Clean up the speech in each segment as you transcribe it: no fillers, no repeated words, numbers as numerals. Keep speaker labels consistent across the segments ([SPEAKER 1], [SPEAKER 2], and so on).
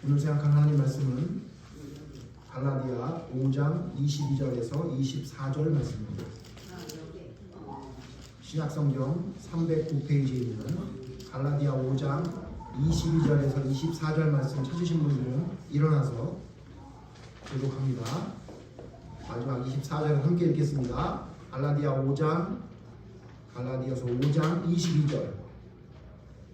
[SPEAKER 1] 오늘 생각할 하나님 말씀은 갈라디아 5장 22절에서 24절 말씀입니다. 신약성경 309페이지에 있는 갈라디아 5장 22절에서 24절 말씀 찾으신 분들은 일어나서 교독합니다. 마지막 24절을 함께 읽겠습니다. 갈라디아서 5장 22절.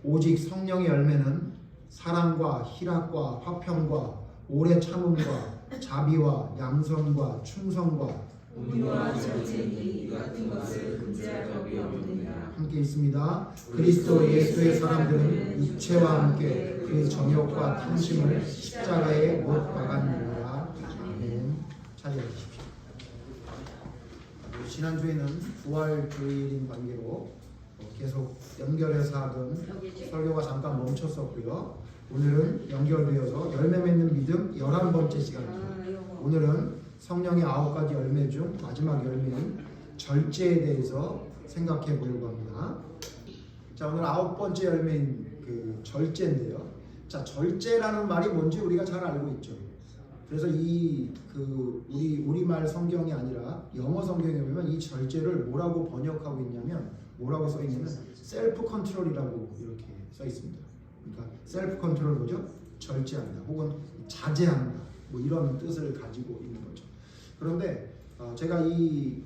[SPEAKER 1] 오직 성령의 열매는 사랑과 희락과 화평과 오래 참음과 자비와 양선과 충성과
[SPEAKER 2] 온유와 절제니 이 같은 것을 금지할 법이 없느니라.
[SPEAKER 1] 함께 있습니다. 그리스도 예수의 사람들은 육체와 함께 그 정욕과 탐심을 십자가에 못 박았느니라. 아멘. 자리해 주십시오. 지난주에는 부활주일인 관계로 계속 연결해서 하던 설교가 잠깐 멈췄었고요. 오늘은 연결되어서 열매 맺는 믿음 11번째 시간입니다. 오늘은 성령의 9가지 열매 중 마지막 열매인 절제에 대해서 생각해 보려고 합니다. 자, 오늘 9번째 열매인 그 절제인데요. 자, 절제라는 말이 뭔지 우리가 잘 알고 있죠. 그래서 우리말 성경이 아니라 영어 성경에 보면 이 절제를 뭐라고 번역하고 있냐면 뭐라고 써 있냐면 셀프 컨트롤이라고 이렇게 써 있습니다. 그러니까 셀프 컨트롤 뭐죠? 절제한다 혹은 자제한다 뭐 이런 뜻을 가지고 있는 거죠. 그런데 제가 이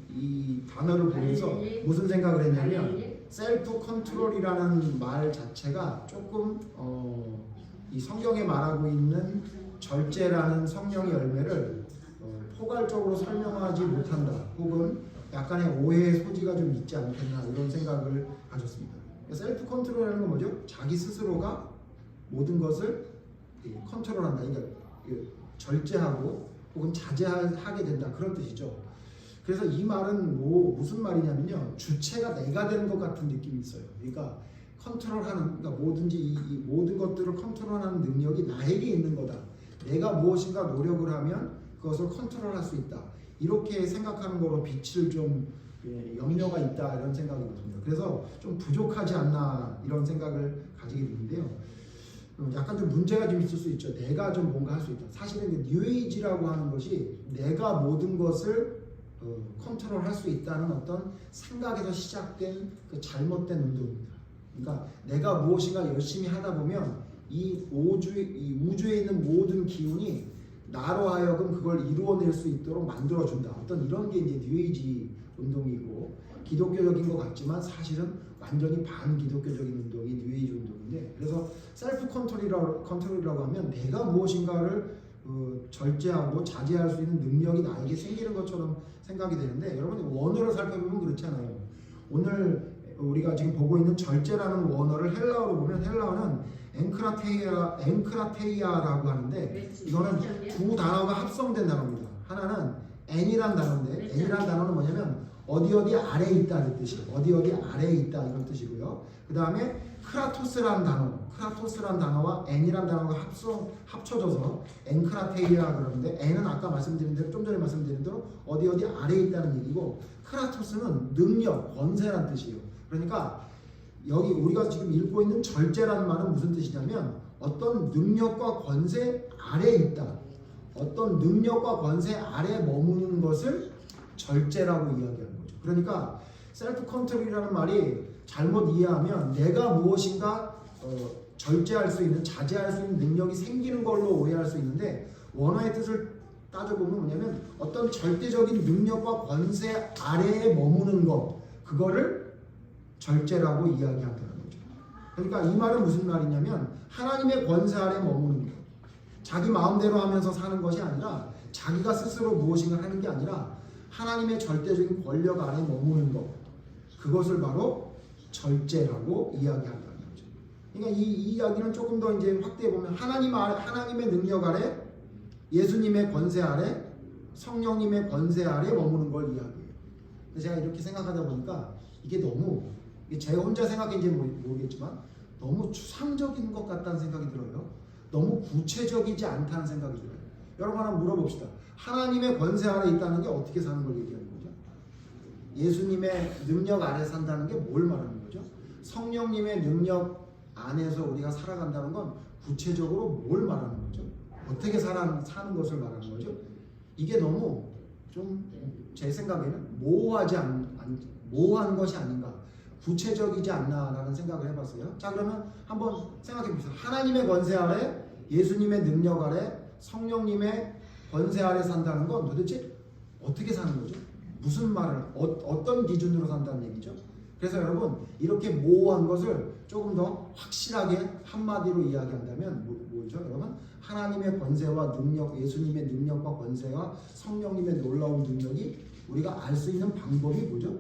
[SPEAKER 1] 단어를 보면서 무슨 생각을 했냐면 셀프 컨트롤이라는 말 자체가 조금 이 성경에 말하고 있는 절제라는 성령의 열매를 포괄적으로 설명하지 못한다 혹은 약간의 오해의 소지가 좀 있지 않겠나 이런 생각을 가졌습니다. 셀프 컨트롤이라는 건 뭐죠? 자기 스스로가 모든 것을 컨트롤한다. 그러니까 절제하고 혹은 자제하게 된다 그런 뜻이죠. 그래서 이 말은 무슨 말이냐면요, 주체가 내가 되는 것 같은 느낌이 있어요. 그러니까 컨트롤하는, 그러니까 뭐든지 이 모든 것들을 컨트롤하는 능력이 나에게 있는 거다. 내가 무엇인가 노력을 하면 그것을 컨트롤할 수 있다. 이렇게 생각하는 거로 빛을 좀 염려가 있다 이런 생각이 듭니다. 그래서 좀 부족하지 않나 이런 생각을 가지게 되는데요. 약간 좀 문제가 좀 있을 수 있죠. 내가 좀 뭔가 할 수 있다. 사실은 뉴에이지라고 하는 것이 내가 모든 것을 컨트롤할 수 있다는 어떤 생각에서 시작된 그 잘못된 운동입니다. 그러니까 내가 무엇인가 열심히 하다 보면 이 우주에 있는 모든 기운이 나로 하여금 그걸 이루어낼 수 있도록 만들어준다. 어떤 이런 게 이제 뉴에이지 운동이고 기독교적인 것 같지만 사실은 완전히 반기독교적인 운동이 뉴에이지 운동인데, 그래서 셀프 컨트롤이라고 하면 내가 무엇인가를 절제하고 자제할 수 있는 능력이 나에게 생기는 것처럼 생각이 되는데, 여러분 원어를 살펴보면 그렇잖아요. 오늘 우리가 지금 보고 있는 절제라는 원어를 헬라어로 보면 헬라어는 엔크라테이아라고 하는데 이거는 두 단어가 합성된 단어입니다. 하나는 n이란 단어인데 n이란 단어는 뭐냐면 어디 아래에 있다는 뜻이에요. 어디 아래에 있다 이런 뜻이고요. 그 다음에 크라토스란 단어와 n이란 단어가 합쳐져서 엔크라테이아 그러는데 n은 아까 말씀드린 대로 좀 전에 말씀드린 대로 어디 아래에 있다는 얘기고, 크라토스는 능력, 권세란 뜻이에요. 그러니까 여기 우리가 지금 읽고 있는 절제라는 말은 무슨 뜻이냐면 어떤 능력과 권세 아래에 있다. 어떤 능력과 권세 아래에 머무는 것을 절제라고 이야기하는 거죠. 그러니까 셀프 컨트롤이라는 말이 잘못 이해하면 내가 무엇인가 절제할 수 있는, 자제할 수 있는 능력이 생기는 걸로 오해할 수 있는데, 원어의 뜻을 따져보면 뭐냐면 어떤 절대적인 능력과 권세 아래에 머무는 것, 그거를 절제라고 이야기한다는 거죠. 그러니까 이 말은 무슨 말이냐면 하나님의 권세 아래 머무는 것, 자기 마음대로 하면서 사는 것이 아니라 자기가 스스로 무엇인가 하는 게 아니라 하나님의 절대적인 권력 아래 머무는 것, 그것을 바로 절제라고 이야기한다는 거죠. 그러니까 이 이야기는 조금 더 이제 확대해 보면 하나님의 능력 아래, 예수님의 권세 아래, 성령님의 권세 아래 머무는 걸 이야기해요. 제가 이렇게 생각하다 보니까 이게 제가 혼자 생각인지 모르겠지만 너무 추상적인 것 같다는 생각이 들어요. 너무 구체적이지 않다는 생각이 들어요. 여러분 하나 물어봅시다. 하나님의 권세 아래 있다는 게 어떻게 사는 걸 얘기하는 거죠? 예수님의 능력 아래 산다는 게 뭘 말하는 거죠? 성령님의 능력 안에서 우리가 살아간다는 건 구체적으로 뭘 말하는 거죠? 어떻게 사는 것을 말하는 거죠? 이게 너무 좀 제 생각에는 모호한 것이 아닌가, 구체적이지 않나라는 생각을 해봤어요. 자, 그러면 한번 생각해 보세요. 하나님의 권세 아래, 예수님의 능력 아래, 성령님의 권세 아래 산다는 건 도대체 어떻게 사는 거죠? 무슨 말을 어떤 기준으로 산다는 얘기죠? 그래서 여러분, 이렇게 모호한 것을 조금 더 확실하게 한마디로 이야기한다면 뭐죠? 여러분, 하나님의 권세와 능력, 예수님의 능력과 권세와 성령님의 놀라운 능력이 우리가 알 수 있는 방법이 뭐죠?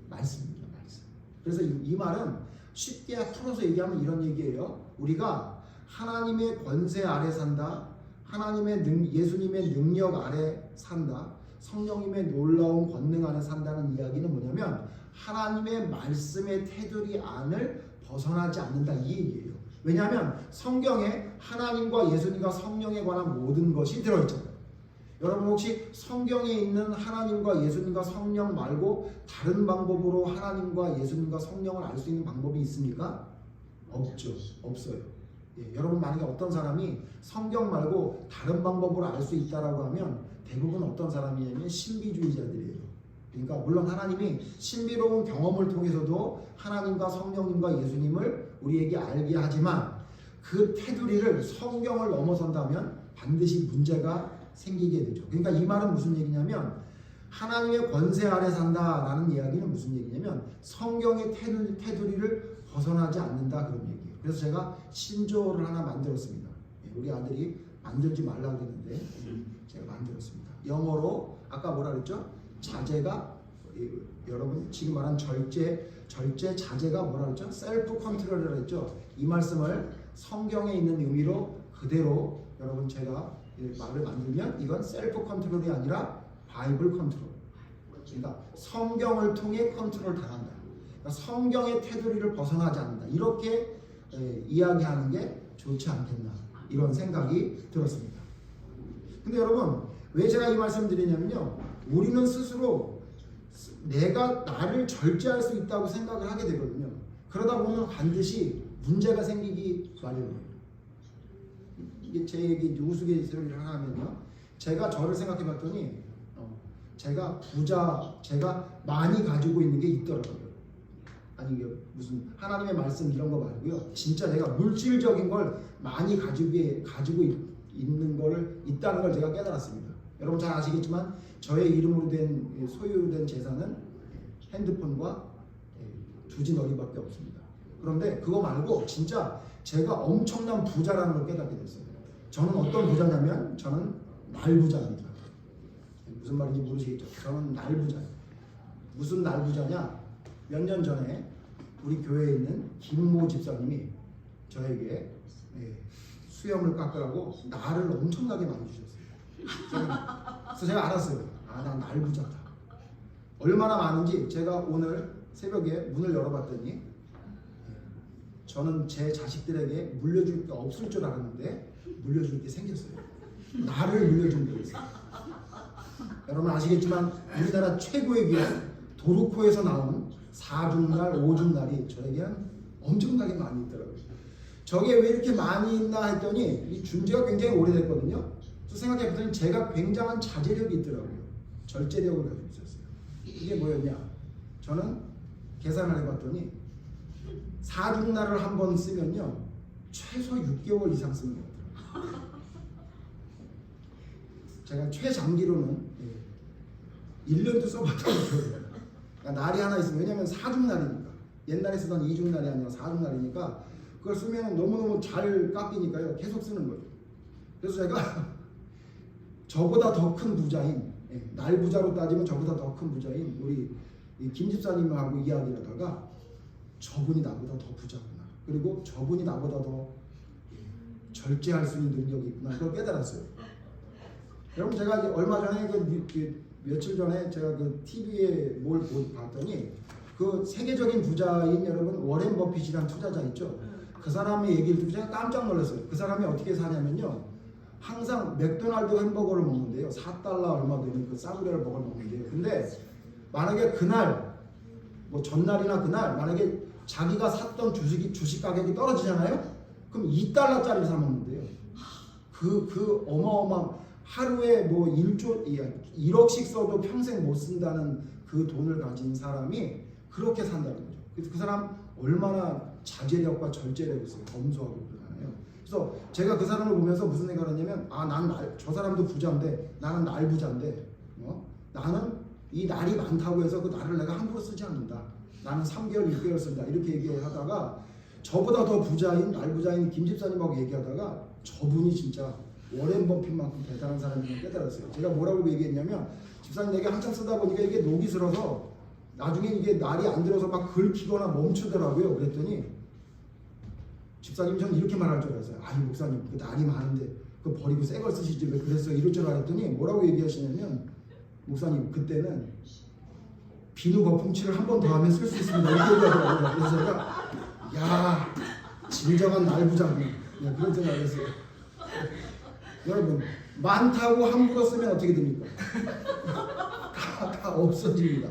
[SPEAKER 1] 말씀입니다. 말씀. 그래서 이 말은 쉽게 풀어서 얘기하면 이런 얘기예요. 우리가 하나님의 권세 아래 산다, 예수님의 능력 아래 산다, 성령님의 놀라운 권능 안에 산다는 이야기는 뭐냐면 하나님의 말씀의 테두리 안을 벗어나지 않는다, 이 얘기예요. 왜냐하면 성경에 하나님과 예수님과 성령에 관한 모든 것이 들어있잖아요. 여러분, 혹시 성경에 있는 하나님과 예수님과 성령 말고 다른 방법으로 하나님과 예수님과 성령을 알 수 있는 방법이 있습니까? 없죠. 없어요. 예, 여러분, 만약에 어떤 사람이 성경 말고 다른 방법으로 알 수 있다라고 하면 대부분 어떤 사람이냐면 신비주의자들이에요. 그러니까 물론 하나님이 신비로운 경험을 통해서도 하나님과 성령님과 예수님을 우리에게 알게 하지만 그 테두리를 성경을 넘어선다면 반드시 문제가 생기게 되죠. 그러니까 이 말은 무슨 얘기냐면 하나님의 권세 아래 산다라는 이야기는 무슨 얘기냐면 성경의 테두리를 벗어나지 않는다, 그런 얘기예요. 그래서 제가 신조어를 하나 만들었습니다. 우리 아들이 만들지 말라고 했는데 제가 만들었습니다. 영어로 아까 뭐라 그랬죠? 자제가, 여러분 지금 말한 절제 자제가 뭐라 그랬죠? 셀프 컨트롤이라고 했죠. 이 말씀을 성경에 있는 의미로 그대로 여러분 제가 말을 만들면 이건 셀프 컨트롤이 아니라 바이블 컨트롤. 그러니까 성경을 통해 컨트롤 당한다. 그러니까 성경의 테두리를 벗어나지 않는다. 이렇게 이야기하는 게 좋지 않겠나, 이런 생각이 들었습니다. 근데 여러분, 왜 제가 이 말씀을 드리냐면요, 우리는 스스로 내가 나를 절제할 수 있다고 생각을 하게 되거든요. 그러다 보면 반드시 문제가 생기기 마련이에요. 이게 제 얘기 우스갯소리를 하나 하면요, 제가 저를 생각해 봤더니 제가 많이 가지고 있는 게 있더라고요. 아니, 이게 무슨 하나님의 말씀 이런 거 말고요, 진짜 내가 물질적인 걸 많이 가지고 있다는 걸 제가 깨달았습니다. 여러분 잘 아시겠지만 저의 이름으로 소유된 재산은 핸드폰과 두지너리밖에 없습니다. 그런데 그거 말고 진짜 제가 엄청난 부자라는 걸 깨닫게 됐어요. 저는 어떤 부자냐면 저는 날부자입니다. 무슨 말인지 모르시겠죠? 저는 날부자예요. 무슨 날부자냐? 몇 년 전에 우리 교회에 있는 김모 집사님이 저에게 수염을 깎으라고 날을 엄청나게 많이 주셨어요. 그래서 제가 알았어요. 난 날부자다. 얼마나 많은지 제가 오늘 새벽에 문을 열어봤더니 저는 제 자식들에게 물려줄 게 없을 줄 알았는데 물려줄 게 생겼어요. 나를 물려준 게 있어요. 여러분 아시겠지만 우리나라 최고의 기업 도르코에서 나온 4중날, 5중날이 저에게는 엄청나게 많이 있더라고요. 저게 왜 이렇게 많이 있나 했더니 이 준지가 굉장히 오래됐거든요. 그래서 생각해봤더니 제가 굉장한 자제력이 있더라고요. 절제력을 가지고 있었어요. 이게 뭐였냐? 저는 계산을 해봤더니 4중날을 한 번 쓰면요 최소 6개월 이상 쓰는 것 같아요. 제가 최장기로는 1년도 써봤다고 그래요. 그러니까 날이 하나 있으면, 왜냐면 4중날이니까 옛날에 쓰던 2중날이 아니라 4중날이니까 그걸 쓰면 너무너무 잘 깎이니까요 계속 쓰는 거죠. 그래서 제가 저보다 더 큰 부자인, 날 부자로 따지면 저보다 더 큰 부자인 우리 김 집사님하고 이야기를 하다가 저분이 나보다 더 부자구나, 그리고 저분이 나보다 더 절제할 수 있는 능력이 있구나, 그걸 깨달았어요. 여러분 제가 얼마 전에 며칠 전에 제가 TV에 뭘 봤더니 그 세계적인 부자인 여러분 워렌 버핏이라는 투자자 있죠. 그 사람의 얘기를 듣고 제가 깜짝 놀랐어요. 그 사람이 어떻게 사냐면요, 항상 맥도날드 햄버거를 먹는데요, $4 얼마 되는 그 싸구려 버거를 먹는데요. 근데 만약에 그날 뭐 전날이나 그날 만약에 자기가 샀던 주식 가격이 떨어지잖아요. 그럼 2달러짜리 사 먹는데요. 그 어마어마한 하루에 뭐 1억씩 써도 평생 못 쓴다는 그 돈을 가진 사람이 그렇게 산다는 거죠. 그래서 그 사람 얼마나 자제력과 절제력이 있어요. 검소하고 그러잖아요. 그래서 제가 그 사람을 보면서 무슨 생각을 했냐면 저 사람도 부자인데 나는 날 부자인데 나는 이 날이 많다고 해서 그 날을 내가 함부로 쓰지 않는다. 나는 3개월, 6개월 쓴다. 이렇게 얘기하다가 저보다 더 부자인 날 부자인 김 집사님하고 얘기하다가 저분이 진짜 워렌 버핏만큼 대단한 사람인 걸 깨달았어요. 제가 뭐라고 얘기했냐면 집사님 내가 한참 쓰다 보니까 이게 녹이 슬어서 나중에 이게 날이 안 들어서 막 긁히거나 멈추더라고요. 그랬더니 집사님 전 이렇게 말할 줄 알았어요. 아니 목사님 그 날이 많은데 그거 버리고 새 걸 쓰시지 왜 그랬어요? 이럴 줄 알았더니 뭐라고 얘기하시냐면 목사님 그때는 비누 거품칠을 한 번 더 하면 쓸 수 있습니다. 이렇게 얘기하더라고요. 그래서 제가 야 진정한 날부자군 그런 생각을 했어요. 여러분 많다고 함부로 쓰면 어떻게 됩니까? 다 없어집니다.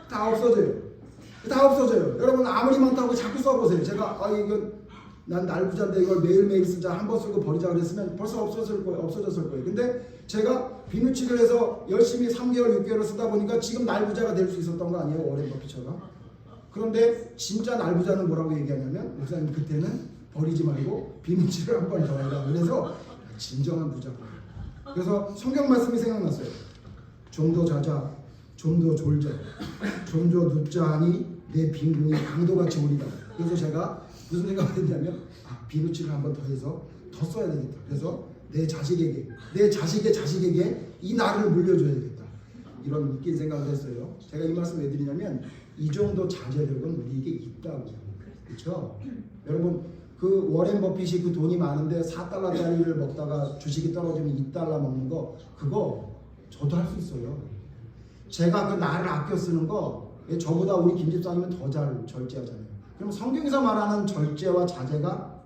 [SPEAKER 1] 다 없어져요. 여러분 아무리 많다고 자꾸 써보세요. 제가 이건 난 날부자인데 이걸 매일매일 쓰자 한 번 쓰고 버리자 그랬으면 벌써 없어졌을 거예요. 근데 제가 비누칠을 해서 열심히 3개월, 6개월을 쓰다 보니까 지금 날부자가 될 수 있었던 거 아니에요? 워렌 버핏처럼. 그런데 진짜 날부자는 뭐라고 얘기하냐면 목사님 그때는 버리지 말고 비누칠을 한 번 더 해라. 그래서 진정한 부자고. 그래서 성경 말씀이 생각났어요. 좀 더 자자, 좀 더 졸자, 좀 더 눕자 하니 내 빈궁이 강도같이 오리다. 그래서 제가 무슨 생각을 했냐면 비누칠을 한 번 더 해서 더 써야 되겠다. 그래서 내 자식의 자식에게 이 날을 물려줘야 되겠다. 이런 웃긴 생각을 했어요. 제가 이 말씀 왜 드리냐면 이 정도 자제력은 우리에게 있다고. 그렇죠? 여러분 그 워렌 버핏이 그 돈이 많은데 4달러짜리를 먹다가 주식이 떨어지면 2달러 먹는 거 그거 저도 할 수 있어요. 제가 그 날을 아껴 쓰는 거 저보다 우리 김 집사님은 더 잘 절제하잖아요. 그럼 성경에서 말하는 절제와 자제가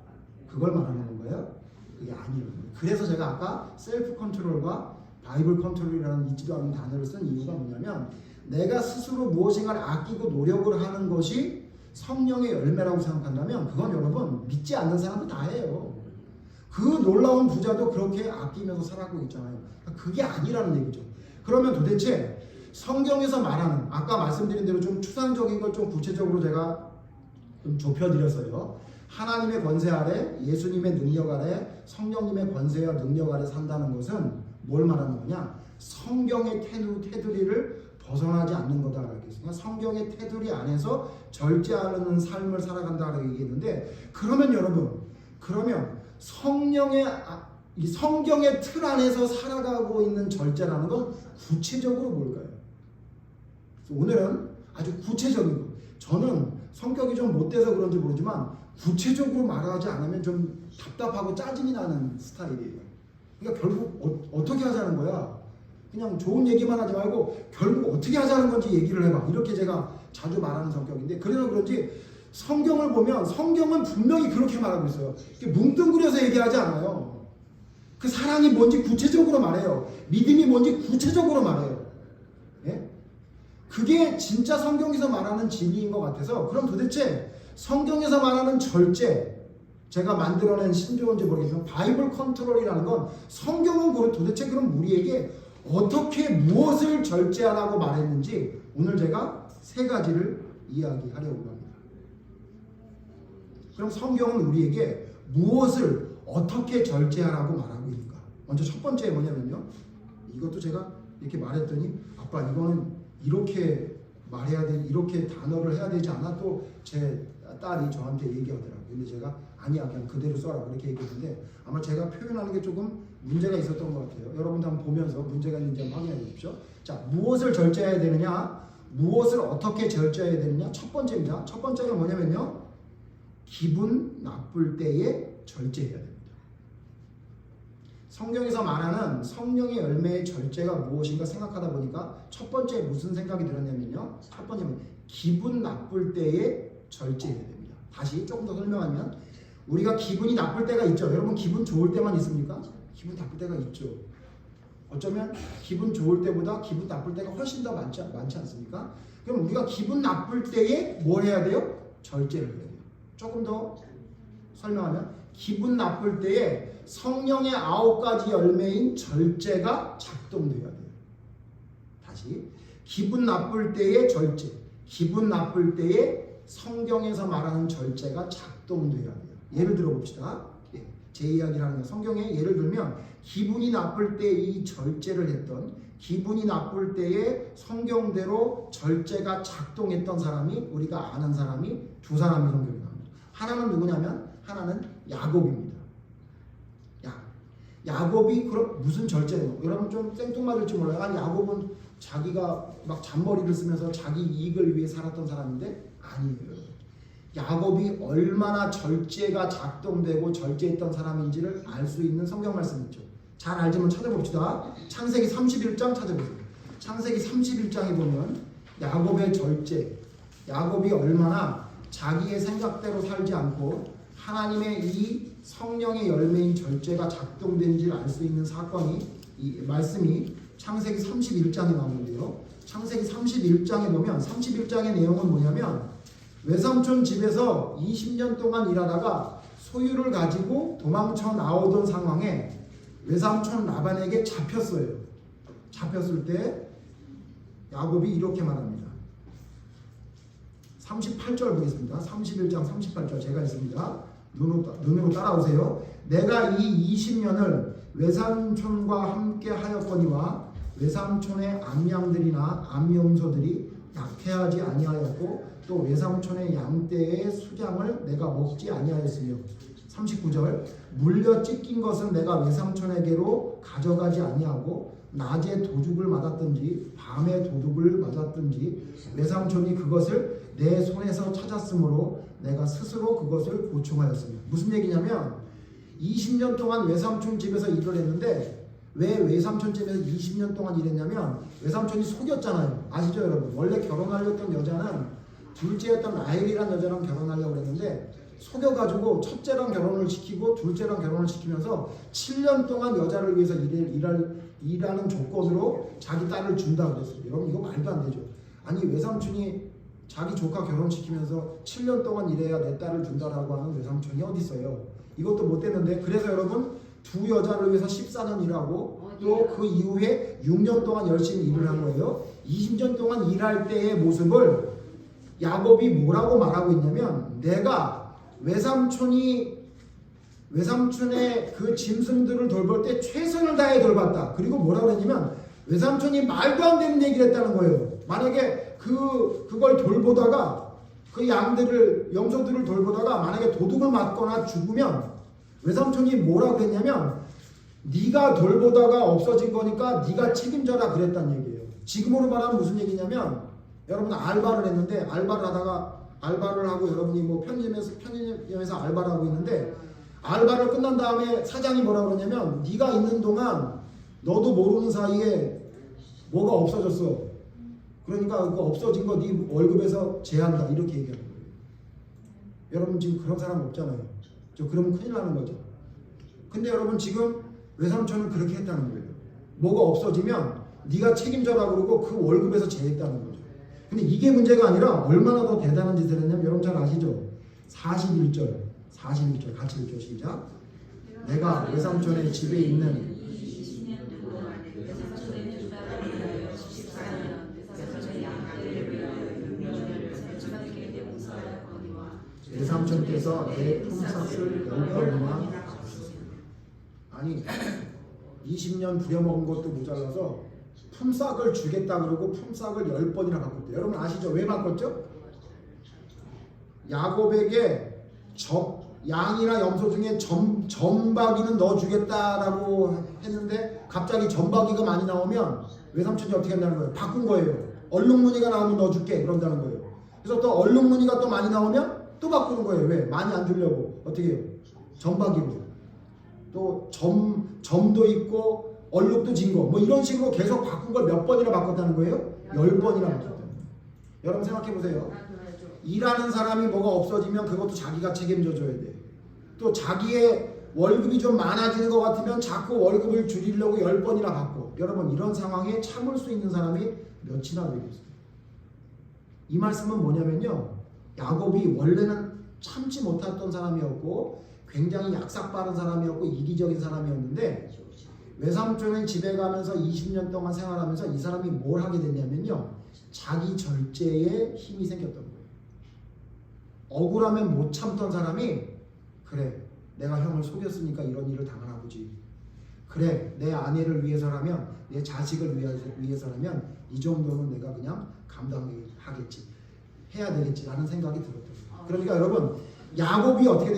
[SPEAKER 1] 그걸 말하는 건가요? 그게 아니에요. 그래서 제가 아까 셀프 컨트롤과 바이블 컨트롤이라는 있지도 않은 단어를 쓴 이유가 뭐냐면 내가 스스로 무엇인가를 아끼고 노력을 하는 것이 성령의 열매라고 생각한다면 그건 여러분 믿지 않는 사람은 다 해요. 그 놀라운 부자도 그렇게 아끼면서 살아가고 있잖아요. 그게 아니라는 얘기죠. 그러면 도대체 성경에서 말하는 아까 말씀드린 대로 좀 추상적인 걸 좀 구체적으로 제가 좀 좁혀드렸어요. 하나님의 권세 아래, 예수님의 능력 아래, 성령님의 권세와 능력 아래 산다는 것은 뭘 말하는 거냐? 성경의 테두리를 벗어나지 않는 거다라고 했습니다. 성경의 테두리 안에서 절제하는 삶을 살아간다라고 얘기했는데 그러면 여러분, 이 성경의 틀 안에서 살아가고 있는 절제라는 건 구체적으로 뭘까요? 오늘은 아주 구체적인 거. 저는 성격이 좀 못돼서 그런지 모르지만 구체적으로 말하지 않으면 좀 답답하고 짜증이 나는 스타일이에요. 그러니까 결국 어떻게 하자는 거야? 그냥 좋은 얘기만 하지 말고 결국 어떻게 하자는 건지 얘기를 해봐. 이렇게 제가 자주 말하는 성격인데 그래서 그런지 성경을 보면 성경은 분명히 그렇게 말하고 있어요. 뭉뚱그려서 얘기하지 않아요. 그 사랑이 뭔지 구체적으로 말해요. 믿음이 뭔지 구체적으로 말해요. 예? 그게 진짜 성경에서 말하는 진리인 것 같아서 그럼 도대체 성경에서 말하는 절제 제가 만들어낸 신조어인지 모르겠지만 바이블 컨트롤이라는 건 성경은 도대체 그럼 우리에게 어떻게 무엇을 절제하라고 말했는지 오늘 제가 3가지를 이야기하려고 합니다. 그럼 성경은 우리에게 무엇을 어떻게 절제하라고 말하고 있는가? 먼저 첫 번째 뭐냐면요. 이것도 제가 이렇게 말했더니 아빠 이거는 이렇게 말해야 돼, 이렇게 단어를 해야 되지 않아? 또 제 딸이 저한테 얘기하더라고요. 근데 제가 아니야 그냥 그대로 써라 그렇게 얘기했는데 아마 제가 표현하는 게 조금 문제가 있었던 것 같아요. 여러분도 한번 보면서 문제가 있는지 한번 확인해 보십시오. 자, 무엇을 절제해야 되느냐? 무엇을 어떻게 절제해야 되느냐? 첫 번째입니다. 첫 번째가 뭐냐면요. 기분 나쁠 때에 절제해야 됩니다. 성경에서 말하는 성령의 열매의 절제가 무엇인가 생각하다 보니까 첫 번째 무슨 생각이 들었냐면요. 첫 번째는 기분 나쁠 때에 절제해야 됩니다. 다시 조금 더 설명하면 우리가 기분이 나쁠 때가 있죠. 여러분 기분 좋을 때만 있습니까? 기분 나쁠 때가 있죠. 어쩌면 기분 좋을 때보다 기분 나쁠 때가 훨씬 더 많지 않습니까? 그럼 우리가 기분 나쁠 때에 뭘 해야 돼요? 절제를 해야 돼요. 조금 더 설명하면 기분 나쁠 때에 성령의 9가지 열매인 절제가 작동돼야 돼요. 다시 기분 나쁠 때의 절제, 기분 나쁠 때에 성경에서 말하는 절제가 작동돼야 돼요. 예를 들어 봅시다. 제 이야기를 하는 거 성경에 예를 들면 기분이 나쁠 때 이 절제를 했던, 기분이 나쁠 때에 성경대로 절제가 작동했던 사람이, 우리가 아는 사람이 두 사람이 성경에 나옵니다. 하나는 누구냐면 하나는 야곱입니다. 야곱이 그럼 무슨 절제예요? 여러분 좀 생뚱맞을지 몰라요. 아니 야곱은 자기가 막 잔머리를 쓰면서 자기 이익을 위해 살았던 사람인데 아니에요. 야곱이 얼마나 절제가 작동되고 절제했던 사람인지를 알 수 있는 성경 말씀 있죠. 잘 알지만 찾아봅시다. 창세기 31장 찾아보세요. 창세기 31장에 보면 야곱의 절제, 야곱이 얼마나 자기의 생각대로 살지 않고 하나님의 이 성령의 열매인 절제가 작동된지를 알 수 있는 사건이, 이 말씀이 창세기 31장에 나오는데요. 창세기 31장에 보면 31장의 내용은 뭐냐면 외삼촌 집에서 20년 동안 일하다가 소유를 가지고 도망쳐 나오던 상황에 외삼촌 라반에게 잡혔어요. 잡혔을 때 야곱이 이렇게 말합니다. 38절 보겠습니다. 31장 38절 제가 있습니다. 눈으로 따라오세요. 내가 이 20년을 외삼촌과 함께 하였거니와 외삼촌의 암양들이나 암염소들이 낙태하지 아니하였고 또 외삼촌의 양떼의 수장을 내가 먹지 아니하였으며 39절 물려 찢긴 것은 내가 외삼촌에게로 가져가지 아니하고 낮에 도둑을 맞았든지 밤에 도둑을 맞았든지 외삼촌이 그것을 내 손에서 찾았으므로 내가 스스로 그것을 보충하였으며. 무슨 얘기냐면 20년 동안 외삼촌 집에서 일을 했는데 왜 외삼촌 집에서 20년 동안 일했냐면 외삼촌이 속였잖아요. 아시죠 여러분? 원래 결혼하려고 했던 여자는 둘째였던 라헬이라는 여자랑 결혼하려고 했는데 속여가지고 첫째랑 결혼을 시키고 둘째랑 결혼을 시키면서 7년 동안 여자를 위해서 일하는 조건으로 자기 딸을 준다고 그랬어요. 여러분 이거 말도 안 되죠. 아니 외삼촌이 자기 조카 결혼시키면서 7년 동안 일해야 내 딸을 준다라고 하는 외삼촌이 어디 있어요. 이것도 못 됐는데 그래서 여러분 두 여자를 위해서 14년 일하고 또 그 이후에 6년 동안 열심히 일을 한 거예요. 20년 동안 일할 때의 모습을 야곱이 뭐라고 말하고 있냐면 내가 외삼촌의 그 짐승들을 돌볼 때 최선을 다해 돌봤다. 그리고 뭐라고 그랬냐면 외삼촌이 말도 안 되는 얘기를 했다는 거예요. 만약에 그걸 돌보다가 그 양들을 염소들을 돌보다가 만약에 도둑을 맞거나 죽으면 외삼촌이 뭐라고 그랬냐면 네가 돌보다가 없어진 거니까 네가 책임져라 그랬단 얘기예요. 지금으로 말하면 무슨 얘기냐면 여러분 알바를 했는데 알바를 하고 여러분이 뭐 편의점에서 알바를 하고 있는데 알바를 끝난 다음에 사장이 뭐라고 그러냐면 네가 있는 동안 너도 모르는 사이에 뭐가 없어졌어. 그러니까 그거 없어진 거 네 월급에서 제한다 이렇게 얘기하는 거예요. 여러분 지금 그런 사람 없잖아요. 그러면 큰일 나는 거죠. 근데 여러분 지금 외삼촌은 그렇게 했다는 거예요. 뭐가 없어지면 네가 책임져라 그러고 그 월급에서 제했다는 거죠. 근데 이게 문제가 아니라 얼마나 더 대단한 짓을 했냐면 여러분 잘 아시죠? 41절 같이 읽죠. 시작. 내가 외삼촌의 집에 있는 외삼촌께서 내 품삯을 10번이나 아니 20년 부려먹은 것도 모자라서 품삯을 주겠다 그러고 품삯을 10번이나 바꿨대요. 여러분 아시죠? 왜 바꿨죠? 야곱에게 양이나 염소 중에 점박이는 넣어주겠다라고 했는데 갑자기 점박이가 많이 나오면 외삼촌이 어떻게 한다는 거예요? 바꾼 거예요. 얼룩무늬가 나오면 넣어줄게 그런다는 거예요. 그래서 또 얼룩무늬가 또 많이 나오면 또 바꾸는 거예요. 왜? 많이 안 주려고. 어떻게 해요? 점박이로. 또 점도 있고 얼룩도 진 거. 뭐 이런 식으로 계속 바꾼 걸 몇 번이나 바꿨다는 거예요? 10번이나 바꿨다는 거예요. 여러분 생각해 보세요. 일하는 사람이 뭐가 없어지면 그것도 자기가 책임져 줘야 돼. 또 자기의 월급이 좀 많아지는 것 같으면 자꾸 월급을 줄이려고 10번이나 바꿔. 여러분 이런 상황에 참을 수 있는 사람이 몇이나 되겠어요. 이 말씀은 뭐냐면요. 야곱이 원래는 참지 못했던 사람이었고 굉장히 약삭빠른 사람이었고 이기적인 사람이었는데 외삼촌은 집에 가면서 20년 동안 생활하면서 이 사람이 뭘 하게 됐냐면요. 자기 절제에 힘이 생겼던 거예요. 억울하면 못 참던 사람이 그래 내가 형을 속였으니까 이런 일을 당하나 보지. 그래 내 아내를 위해서라면 내 자식을 위해서라면 이 정도는 내가 그냥 감당하겠지. 해야 되겠지라는 생각이 들었던 거예요. 그러니까 여러분 야곱이 어떻게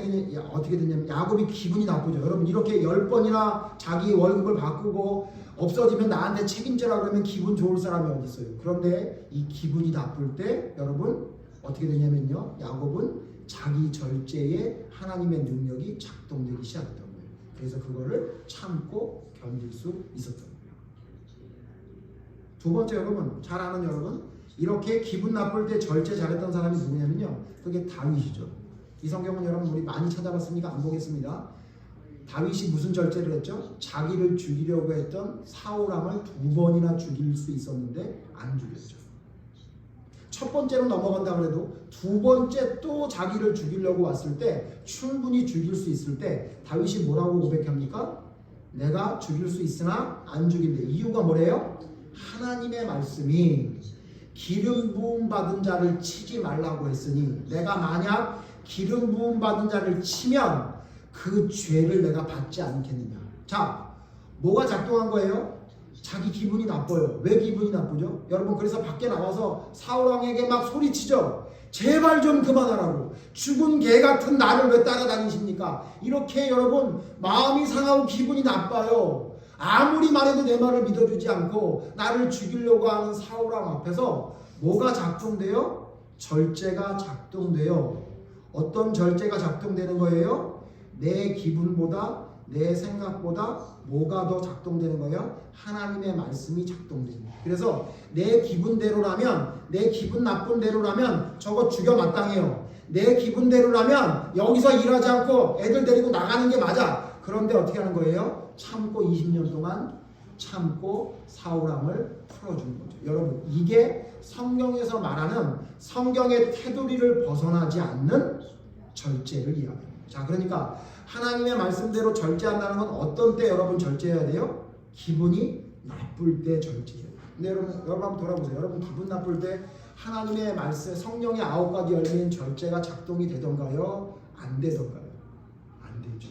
[SPEAKER 1] 됐냐면 야곱이 기분이 나쁘죠. 여러분 이렇게 10번이나 자기 월급을 바꾸고 없어지면 나한테 책임져라 그러면 기분 좋을 사람이 어디 있어요. 그런데 이 기분이 나쁠 때 여러분 어떻게 되냐면요. 야곱은 자기 절제에 하나님의 능력이 작동되기 시작했던 거예요. 그래서 그거를 참고 견딜 수 있었던 거예요. 두 번째 여러분 잘 아는 여러분 이렇게 기분 나쁠 때 절제 잘했던 사람이 누구냐면요. 그게 다윗이죠. 이 성경은 여러분 우리 많이 찾아봤으니까 안 보겠습니다. 다윗이 무슨 절제를 했죠? 자기를 죽이려고 했던 사울왕을 2번이나 죽일 수 있었는데 안 죽였죠. 첫 번째로 넘어간다 그래도 두 번째 또 자기를 죽이려고 왔을 때 충분히 죽일 수 있을 때 다윗이 뭐라고 고백합니까? 내가 죽일 수 있으나 안 죽인대. 이유가 뭐래요? 하나님의 말씀이 기름 부음 받은 자를 치지 말라고 했으니 내가 만약 기름 부음 받은 자를 치면 그 죄를 내가 받지 않겠느냐. 자, 뭐가 작동한 거예요? 자기 기분이 나빠요. 왜 기분이 나쁘죠? 여러분 그래서 밖에 나와서 사울왕에게 막 소리치죠. 제발 좀 그만하라고. 죽은 개 같은 나를 왜 따라다니십니까? 이렇게 여러분 마음이 상하고 기분이 나빠요. 아무리 말해도 내 말을 믿어주지 않고 나를 죽이려고 하는 사울왕 앞에서 뭐가 작동돼요? 절제가 작동돼요. 어떤 절제가 작동되는 거예요? 내 기분보다 내 생각보다 뭐가 더 작동되는 거예요? 하나님의 말씀이 작동되는 거예요. 그래서 내 기분대로라면 내 기분 나쁜 대로라면 저거 죽여 마땅해요. 내 기분대로라면 여기서 일하지 않고 애들 데리고 나가는 게 맞아. 그런데 어떻게 하는 거예요? 참고 20년 동안 참고 사울왕을 풀어주는 거죠. 여러분 이게 성경에서 말하는 성경의 테두리를 벗어나지 않는 절제를 이야기합니다. 자, 그러니까 하나님의 말씀대로 절제한다는 건 어떤 때 여러분 절제해야 돼요? 기분이 나쁠 때 절제해요. 근데 여러분 한번 돌아보세요. 여러분 기분 나쁠 때 하나님의 말씀 성령의 9가지 열매인 절제가 작동이 되던가요? 안 되던가요? 안 되죠.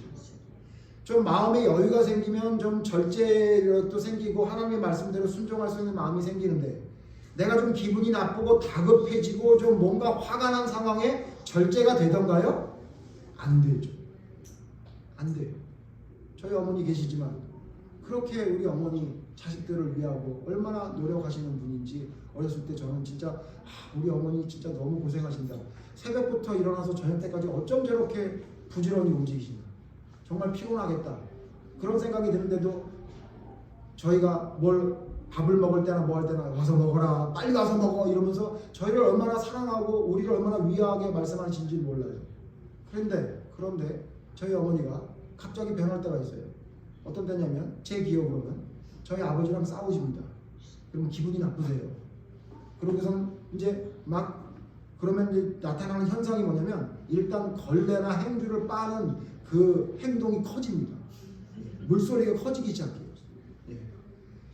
[SPEAKER 1] 좀 마음에 여유가 생기면 좀 절제도 생기고 하나님의 말씀대로 순종할 수 있는 마음이 생기는데 내가 좀 기분이 나쁘고 다급해지고 좀 뭔가 화가 난 상황에 절제가 되던가요? 안 되죠. 안 돼요. 저희 어머니 계시지만 그렇게 우리 어머니 자식들을 위하고 얼마나 노력하시는 분인지 어렸을 때 저는 진짜 우리 어머니 진짜 너무 고생하신다. 새벽부터 일어나서 저녁 때까지 어쩜 저렇게 부지런히 움직이시나. 정말 피곤하겠다. 그런 생각이 드는데도 저희가 밥을 먹을 때나 뭐 할 때나 와서 먹어라. 빨리 가서 먹어. 이러면서 저희를 얼마나 사랑하고 우리를 얼마나 위하게 말씀하시는지 몰라요. 그런데 저희 어머니가 갑자기 변할 때가 있어요. 어떤 때냐면 제 기억으로는 저희 아버지랑 싸우십니다. 그러면 기분이 나쁘세요. 그러고선 이제 막 그러면 이제 나타나는 현상이 뭐냐면 일단 걸레나 행주를 빠는 그 행동이 커집니다. 물소리가 커지기 시작해요.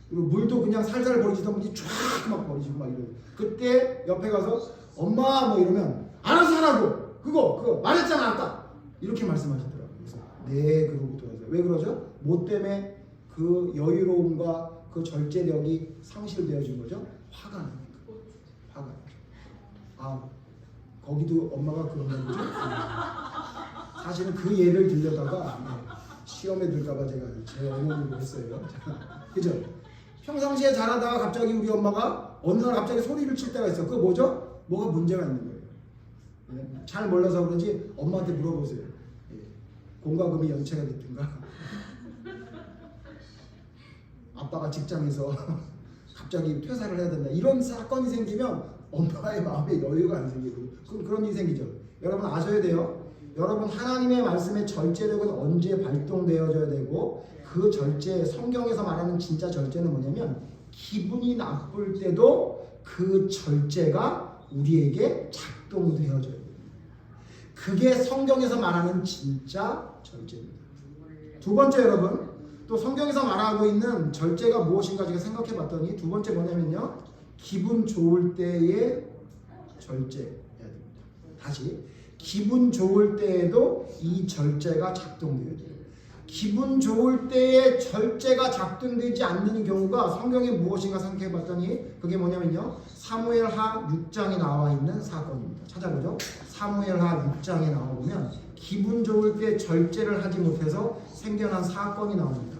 [SPEAKER 1] 그리고 물도 그냥 살살 버리지도 않고 쫙 막 버리시고 막 이래요. 그때 옆에 가서 엄마 뭐 이러면 알아서 하라고 그거 말했잖아 아까 이렇게 말씀하시더라고요. 그래서 네 그러고 돌아서요. 왜 그러죠? 뭐 때문에 그 여유로움과 그 절제력이 상실되어진 거죠? 화가 나니까. 화가. 아 거기도 엄마가 그런 거죠? 사실은 그 예를 들려다가 시험에 들까봐 제가 제 어머니로 했어요. 그죠? 평상시에 잘하다가 갑자기 우리 엄마가 어느 날 갑자기 소리를 칠 때가 있어. 그거 뭐죠? 뭐가 문제가 있는 거예요. 네? 잘 몰라서 그런지 엄마한테 물어보세요. 공과금이 연체가 됐든가 아빠가 직장에서 갑자기 퇴사를 해야 된다. 이런 사건이 생기면 엄마의 마음에 여유가 안 생기고 그런 일이 생기죠. 여러분 아셔야 돼요. 여러분 하나님의 말씀의 절제력은 언제 발동되어져야 되고 그 절제 성경에서 말하는 진짜 절제는 뭐냐면 기분이 나쁠 때도 그 절제가 우리에게 작동되어져야 돼요. 그게 성경에서 말하는 진짜 절제입니다. 두 번째 여러분, 또 성경에서 말하고 있는 절제가 무엇인가 제가 생각해 봤더니 두 번째 뭐냐면요, 기분 좋을 때의 절제해야 됩니다. 다시, 기분 좋을 때에도 이 절제가 작동돼야 돼요. 기분 좋을 때에 절제가 작동되지 않는 경우가 성경에 무엇인가 생각해 봤더니 그게 뭐냐면요, 사무엘하 6장에 나와 있는 사건입니다. 찾아보죠. 사무엘하 6장에 나오면 기분 좋을 때 절제를 하지 못해서 생겨난 사건이 나옵니다.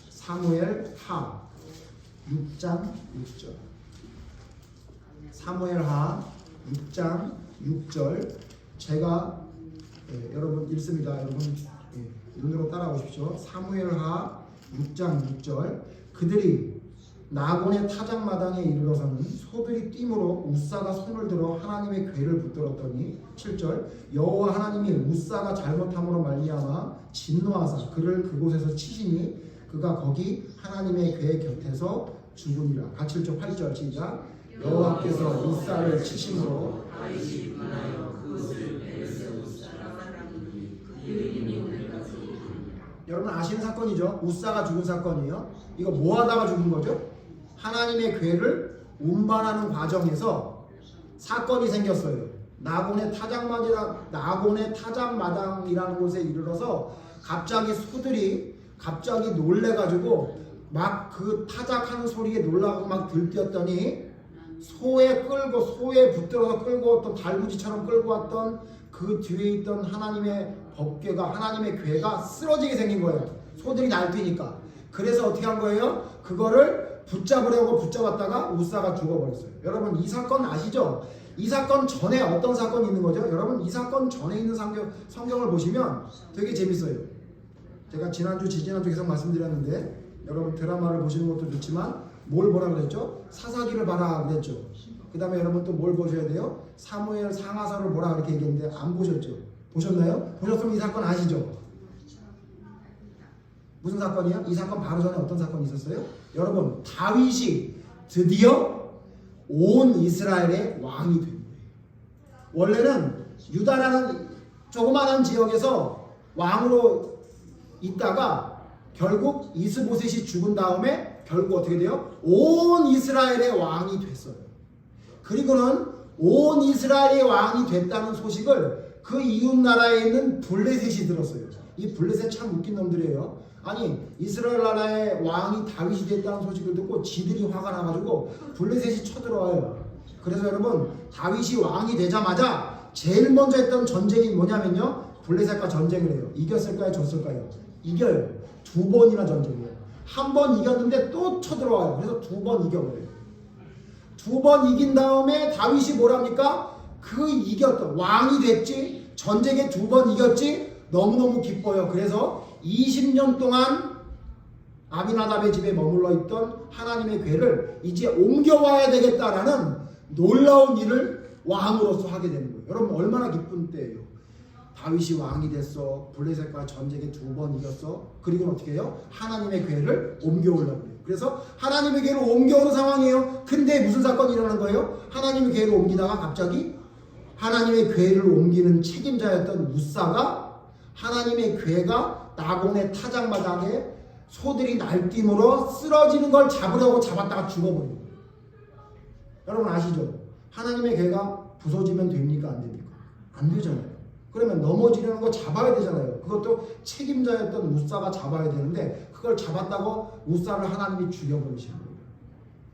[SPEAKER 1] 사무엘하 6장 6절. 사무엘하 6장 6절. 제가 여러분 읽습니다. 여러분 눈으로 따라오십시오. 사무엘하 6장 6절. 그들이 나곤의 타작마당에 이르러서는 소들이 띠므로 우사가 손을 들어 하나님의 궤를 붙들었더니 7절. 여호와 하나님이 우사가 잘못함으로 말미암아 진노하사 그를 그곳에서 치시니 그가 거기 하나님의 궤 곁에서 죽으니라. 같이 읽죠. 8절 시작. 여호와께서 우사를 치심으로
[SPEAKER 2] 다윗이 분하여 그것을 베레스 우사라 하나니 그 이름이 오늘까지 이르니라.
[SPEAKER 1] 여러분 아시는 사건이죠. 우사가 죽은 사건이에요. 이거 뭐 하다가 죽은 거죠? 하나님의 궤를 운반하는 과정에서 사건이 생겼어요. 나곤의 타작마당이라는 곳에 이르러서 갑자기 소들이 갑자기 놀래가지고 막 그 타작하는 소리에 놀라고 막 들뛰었더니 소에 붙들어서 끌고 왔던 달구지처럼 끌고 왔던 그 뒤에 있던 하나님의 법궤가, 하나님의 궤가 쓰러지게 생긴 거예요. 소들이 날뛰니까. 그래서 어떻게 한 거예요? 그거를 붙잡으려고 붙잡았다가 우사가 죽어버렸어요. 여러분 이 사건 아시죠? 이 사건 전에 어떤 사건이 있는 거죠? 여러분 이 사건 전에 있는 성경을 보시면 되게 재밌어요. 제가 지난주 계속 말씀드렸는데 여러분 드라마를 보시는 것도 좋지만 뭘 보라 그랬죠? 사사기를 봐라 그랬죠. 그 다음에 여러분 또 뭘 보셔야 돼요? 사무엘 상하사를 보라 그렇게 얘기했는데 안 보셨죠? 보셨나요? 보셨으면 이 사건 아시죠? 무슨 사건이에요? 이 사건 바로 전에 어떤 사건이 있었어요? 여러분 다윗이 드디어 온 이스라엘의 왕이 된 거예요. 원래는 유다라는 조그마한 지역에서 왕으로 있다가 결국 이스보셋이 죽은 다음에 결국 어떻게 돼요? 온 이스라엘의 왕이 됐어요. 그리고는 온 이스라엘의 왕이 됐다는 소식을 그 이웃 나라에 있는 블레셋이 들었어요. 이 블레셋 참 웃긴 놈들이에요. 아니 이스라엘 나라의 왕이 다윗이 됐다는 소식을 듣고 지들이 화가 나가지고 블레셋이 쳐들어와요. 그래서 여러분 다윗이 왕이 되자마자 제일 먼저 했던 전쟁이 뭐냐면요, 블레셋과 전쟁을 해요. 이겼을까요? 졌을까요? 이겨요. 2번이나 전쟁이에요. 한 번 이겼는데 또 쳐들어와요. 그래서 2번 이겨버려요. 2번 이긴 다음에 다윗이 뭐랍니까? 그 이겼던 왕이 됐지, 전쟁에 2번 이겼지, 너무너무 기뻐요. 그래서 20년 동안 아비나답의 집에 머물러 있던 하나님의 궤를 이제 옮겨와야 되겠다라는 놀라운 일을 왕으로서 하게 되는 거예요. 여러분 얼마나 기쁜 때예요. 다윗이 왕이 됐어. 블레셋과 전쟁에 2번 이겼어. 그리고 어떻게 해요? 하나님의 궤를 옮겨오려고 해요. 그래서 하나님의 궤를 옮겨오는 상황이에요. 근데 무슨 사건이 일어나는 거예요? 하나님의 궤를 옮기다가 갑자기 하나님의 궤를 옮기는 책임자였던 우사가 하나님의 궤가 나곤의 타작마당에 소들이 날뛰므로 쓰러지는 걸 잡으려고 잡았다가 죽어버린 거예요. 여러분 아시죠? 하나님의 궤가 부서지면 됩니까? 안 됩니까? 안 되잖아요. 그러면 넘어지려는 거 잡아야 되잖아요. 그것도 책임자였던 우사가 잡아야 되는데 그걸 잡았다고 우사를 하나님이 죽여버리시는 거예요.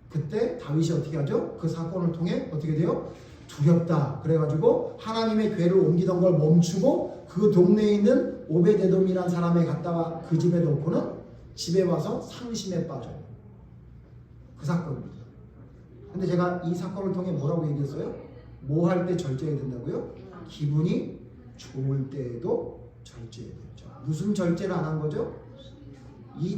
[SPEAKER 1] 그때 다윗이 어떻게 하죠? 그 사건을 통해 어떻게 돼요? 두렵다. 그래가지고 하나님의 궤를 옮기던 걸 멈추고 그 동네에 있는 오베데돔이라는 사람에 갔다가 그 집에 놓고는 집에 와서 상심에 빠져요. 그 사건입니다. 근데 제가 이 사건을 통해 뭐라고 얘기했어요? 뭐 할 때 절제해야 된다고요? 기분이 좋을 때에도 절제해야 되죠. 무슨 절제를 안 한 거죠?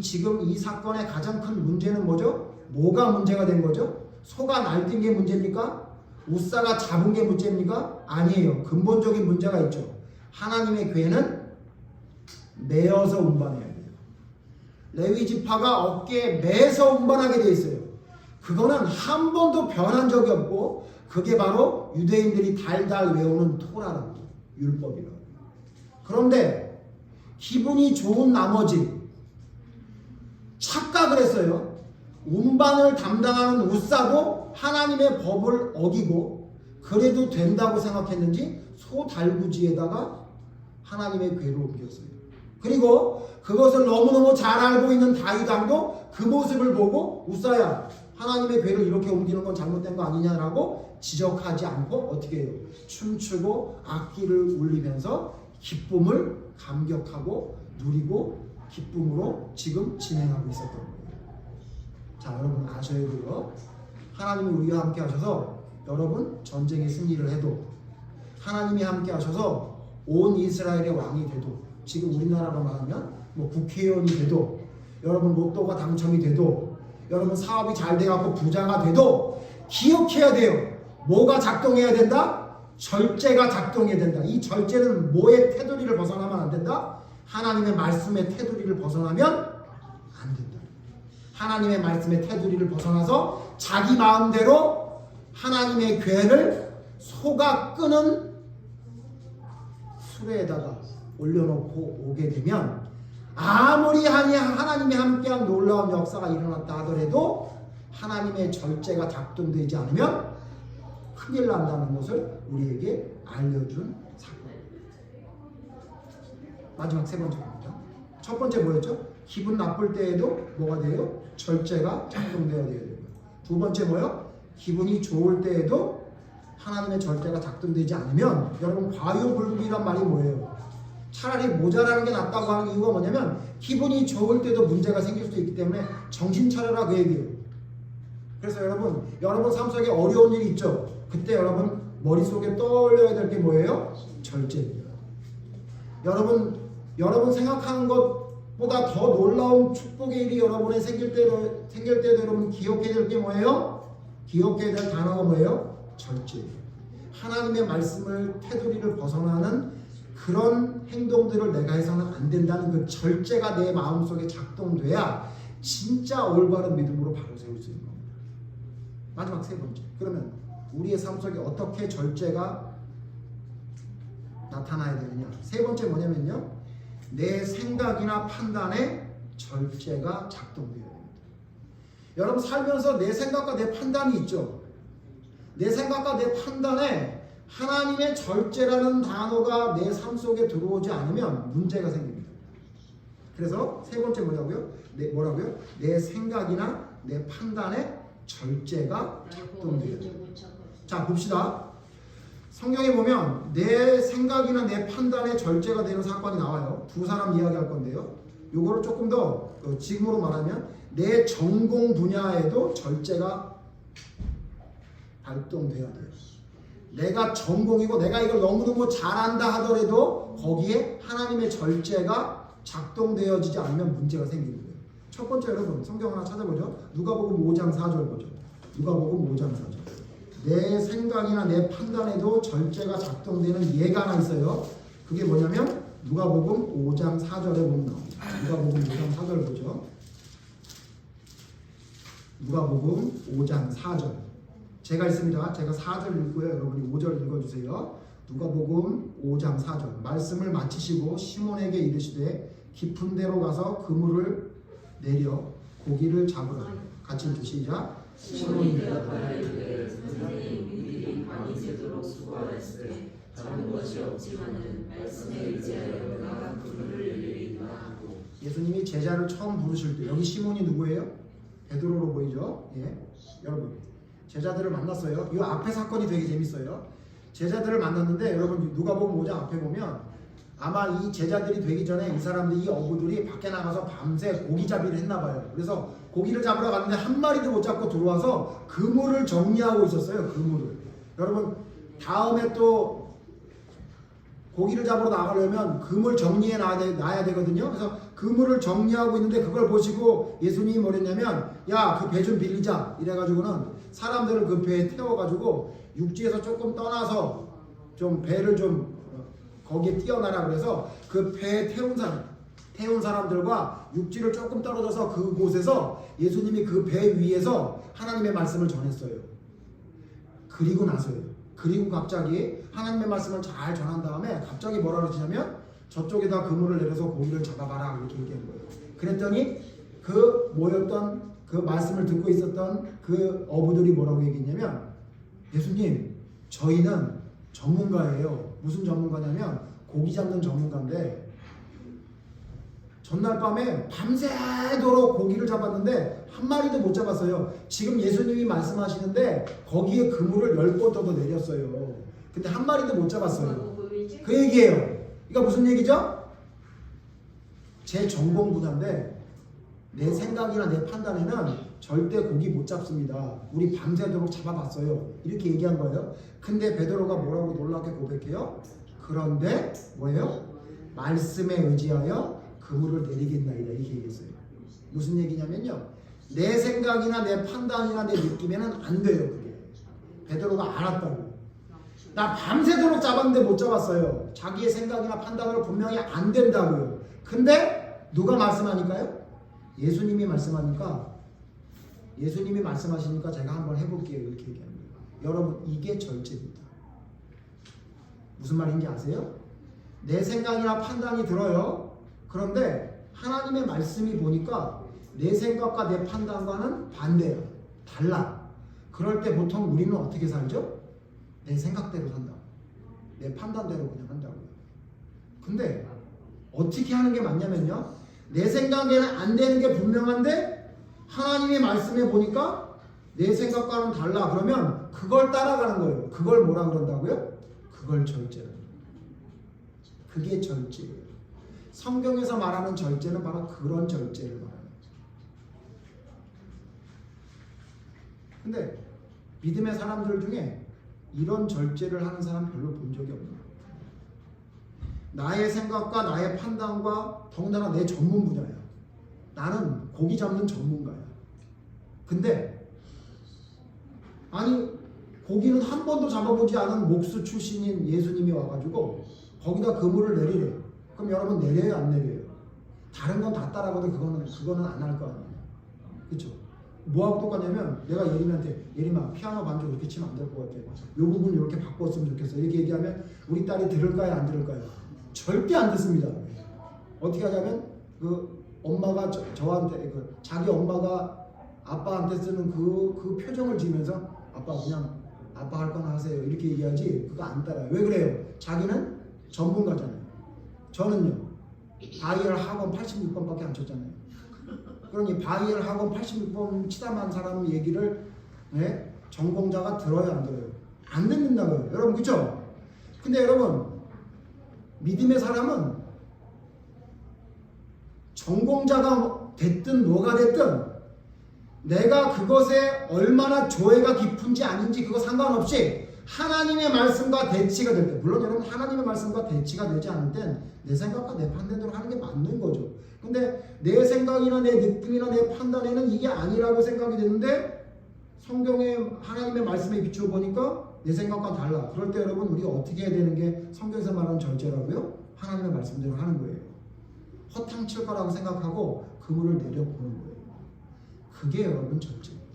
[SPEAKER 1] 지금 이 사건의 가장 큰 문제는 뭐죠? 뭐가 문제가 된 거죠? 소가 날뛴 게 문제입니까? 우사가 잡은 게 문제입니까? 아니에요. 근본적인 문제가 있죠. 하나님의 궤는 매어서 운반해야 돼요. 레위 지파가 어깨에 매서 운반하게 돼 있어요. 그거는 한 번도 변한 적이 없고 그게 바로 유대인들이 달달 외우는 토라라고 율법이라고. 그런데 기분이 좋은 나머지 착각을 했어요. 운반을 담당하는 우사도 하나님의 법을 어기고 그래도 된다고 생각했는지 소달구지에다가 하나님의 궤를 옮겼어요. 그리고 그것을 너무너무 잘 알고 있는 다윗 왕도 그 모습을 보고 우사야, 하나님의 궤를 이렇게 옮기는 건 잘못된 거 아니냐라고 지적하지 않고 어떻게 해요? 춤추고 악기를 울리면서 기쁨을 감격하고 누리고 기쁨으로 지금 진행하고 있었던 거예요. 자, 여러분 아셔야 돼요. 하나님이 우리와 함께 하셔서 여러분 전쟁에 승리를 해도, 하나님이 함께 하셔서 온 이스라엘의 왕이 돼도, 지금 우리나라로 말하면 뭐 국회의원이 돼도, 여러분 로또가 당첨이 돼도, 여러분 사업이 잘 돼갖고 부자가 돼도 기억해야 돼요. 뭐가 작동해야 된다? 절제가 작동해야 된다. 이 절제는 뭐의 테두리를 벗어나면 안 된다? 하나님의 말씀의 테두리를 벗어나면 안 된다. 하나님의 말씀의 테두리를 벗어나서 자기 마음대로 하나님의 궤를 소가 끄는 수레에다가 올려놓고 오게 되면 아무리 하나님이 함께한 놀라운 역사가 일어났다 하더라도 하나님의 절제가 작동되지 않으면 큰일 난다는 것을 우리에게 알려준 사건. 마지막 세 번째 겁니다. 첫 번째 뭐였죠? 기분 나쁠 때에도 뭐가 돼요? 절제가 작동되어야 돼요. 두 번째 뭐요? 기분이 좋을 때에도 하나님의 절제가 작동되지 않으면, 여러분 과유불급이란 말이 뭐예요? 차라리 모자라는 게 낫다고 하는 이유가 뭐냐면 기분이 좋을 때도 문제가 생길 수 있기 때문에 정신 차려라 그 얘기예요. 그래서 여러분 삶 속에 어려운 일이 있죠. 그때 여러분 머릿속에 떠올려야 될 게 뭐예요? 절제입니다. 여러분 생각하는 것보다 더 놀라운 축복의 일이 여러분에 생길 때도 여러분 기억해야 될 게 뭐예요? 기억해야 될 단어가 뭐예요? 절제예요. 하나님의 말씀을 테두리를 벗어나는 그런 행동들을 내가 해서는 안 된다는 그 절제가 내 마음속에 작동돼야 진짜 올바른 믿음으로 바로 세울 수 있는 겁니다. 마지막 세 번째. 그러면 우리의 삶 속에 어떻게 절제가 나타나야 되느냐? 세 번째 뭐냐면요, 내 생각이나 판단에 절제가 작동되어야 됩니다. 여러분 살면서 내 생각과 내 판단이 있죠. 내 생각과 내 판단에 하나님의 절제라는 단어가 내 삶 속에 들어오지 않으면 문제가 생깁니다. 그래서 세 번째 뭐라고요? 내 생각이나 내 판단에 절제가 작동돼야 돼요. 자, 봅시다. 성경에 보면 내 생각이나 내 판단에 절제가 되는 사건이 나와요. 두 사람 이야기할 건데요. 요거를 조금 더 지금으로 말하면 내 전공 분야에도 절제가 발동돼야 돼요. 내가 전공이고 내가 이걸 너무너무 잘한다 하더라도 거기에 하나님의 절제가 작동되어지지 않으면 문제가 생기는 거예요. 첫 번째 여러분 성경 하나 찾아보죠. 누가복음 5장 4절 보죠. 누가복음 5장 4절. 내 생각이나 내 판단에도 절제가 작동되는 예가 하나 있어요. 그게 뭐냐면 누가복음 5장 4절에 보면 나옵니다. 누가복음 5장 4절 보죠. 누가복음 5장 4절. 제가 있습니다. 제가 4절 읽고요. 여러분이 5절 읽어주세요. 누가복음 5장 4절. 말씀을 마치시고 시몬에게 이르시되 깊은 데로 가서 그물을 내려 고기를 잡으라. 같이 읽으시자.
[SPEAKER 2] 시몬이 대답하여 이르되 선생님 우리들이 밤이 새도록 수고하였을 때 잡은 것이 없지만은 말씀에 의지하여 내가 그물을 내리리이다 하고.
[SPEAKER 1] 예수님이 제자를 처음 부르실 때 여기 시몬이 누구예요? 베드로로 보이죠? 예, 여러분 제자들을 만났어요. 이 앞에 사건이 되게 재밌어요. 제자들을 만났는데 여러분 누가복음 5장 앞에 보면 아마 이 제자들이 되기 전에 이 사람들이, 이 어부들이 밖에 나가서 밤새 고기잡이를 했나 봐요. 그래서 고기를 잡으러 갔는데 한 마리도 못 잡고 들어와서 그물을 정리하고 있었어요. 그물을. 여러분 다음에 또 고기를 잡으러 나가려면 그물 정리해 놔야 되거든요. 그래서 그물을 정리하고 있는데 그걸 보시고 예수님이 뭐랬냐면 야, 그 배 좀 빌리자 이래가지고는 사람들을 그 배에 태워가지고 육지에서 조금 떠나서 좀 배를 좀 거기에 띄어놔라 그래서 그 배에 태운 사람들과 육지를 조금 떨어져서 그곳에서 예수님이 그 배 위에서 하나님의 말씀을 전했어요. 그리고 나서요. 그리고 갑자기 하나님의 말씀을 잘 전한 다음에 갑자기 뭐라 그러시냐면 저쪽에다 그물을 내려서 고기를 잡아봐라 이렇게 얘기한 거예요. 그랬더니 그 모였던 그 말씀을 듣고 있었던 그 어부들이 뭐라고 얘기했냐면 예수님 저희는 전문가예요. 무슨 전문가냐면 고기 잡는 전문가인데 전날 밤에 밤새도록 고기를 잡았는데 한 마리도 못 잡았어요. 지금 예수님이 말씀하시는데 거기에 그물을 10번 더 내렸어요. 근데 한 마리도 못 잡았어요. 그 얘기예요. 그러니까 무슨 얘기죠? 제 전공 분야인데 내 생각이나 내 판단에는 절대 고기 못 잡습니다. 우리 밤새도록 잡아봤어요. 이렇게 얘기한 거예요. 근데 베드로가 뭐라고 놀랍게 고백해요? 그런데 뭐예요? 말씀에 의지하여 그물을 내리겠나이다 이렇게 얘기했어요. 무슨 얘기냐면요. 내 생각이나 내 판단이나 내 느낌에는 안 돼요. 그게. 베드로가 알았다고. 나 밤새도록 잡았는데 못 잡았어요. 자기의 생각이나 판단으로 분명히 안 된다고요. 근데 누가 말씀하니까요? 예수님이 말씀하니까 예수님이 말씀하시니까 제가 한번 해볼게요. 이렇게 얘기합니다. 여러분 이게 절제입니다. 무슨 말인지 아세요? 내 생각이나 판단이 들어요. 그런데 하나님의 말씀이 보니까 내 생각과 내 판단과는 반대야. 달라. 그럴 때 보통 우리는 어떻게 살죠? 내 생각대로 산다. 내 판단대로 그냥 한다고요. 근데 어떻게 하는 게 맞냐면요. 내 생각에는 안 되는 게 분명한데 하나님의 말씀에 보니까 내 생각과는 달라. 그러면 그걸 따라가는 거예요. 그걸 뭐라 그런다고요? 그걸 절제라는 거예요. 그게 절제예요. 성경에서 말하는 절제는 바로 그런 절제를 말하는 거예요. 근데 믿음의 사람들 중에 이런 절제를 하는 사람 별로 본 적이 없는 거예요. 나의 생각과 나의 판단과 더군다나 내 전문 분야야. 나는 고기 잡는 전문가야. 근데 아니 고기는 한 번도 잡아보지 않은 목수 출신인 예수님이 와가지고 거기다 그물을 내리래. 그럼 여러분 내려요 안 내려요? 다른 건 다 따라가도 그거는 안 할 거 아니에요. 그렇죠? 뭐하고 똑같냐면 내가 예림이한테 예림아 피아노 반주 그렇게 치면 안 될 것 같아. 요 부분 이렇게 바꿨으면 좋겠어. 이렇게 얘기하면 우리 딸이 들을까요 안 들을까요? 절대 안 듣습니다. 어떻게 하냐면 그 엄마가 저한테 자기 엄마가 아빠한테 쓰는 그 표정을 지으면서 아빠 그냥 아빠 할 거나 하세요 이렇게 얘기하지 그거 안 따라요. 왜 그래요? 자기는 전문가잖아요. 저는요 바이엘 학원 86번밖에 안 쳤잖아요. 그러니 바이엘 학원 86번 치다만 사람 얘기를 전공자가 들어요 안 들어요? 안 듣는다고요. 여러분 그렇죠? 근데 여러분 믿음의 사람은 전공자가 됐든 뭐가 됐든 내가 그것에 얼마나 조예가 깊은지 아닌지 그거 상관없이 하나님의 말씀과 대치가 될 때, 물론 여러분 하나님의 말씀과 대치가 되지 않을 땐 내 생각과 내 판단대로 하는 게 맞는 거죠. 근데 내 생각이나 내 느낌이나 내 판단에는 이게 아니라고 생각이 되는데 성경의 하나님의 말씀에 비추어 보니까 내 생각과 달라. 그럴 때 여러분 우리가 어떻게 해야 되는 게 성경에서 말하는 절제라고요? 하나님의 말씀대로 하는 거예요. 허탕칠 거라고 생각하고 그물을 내려보는 거예요. 그게 여러분 절제입니다.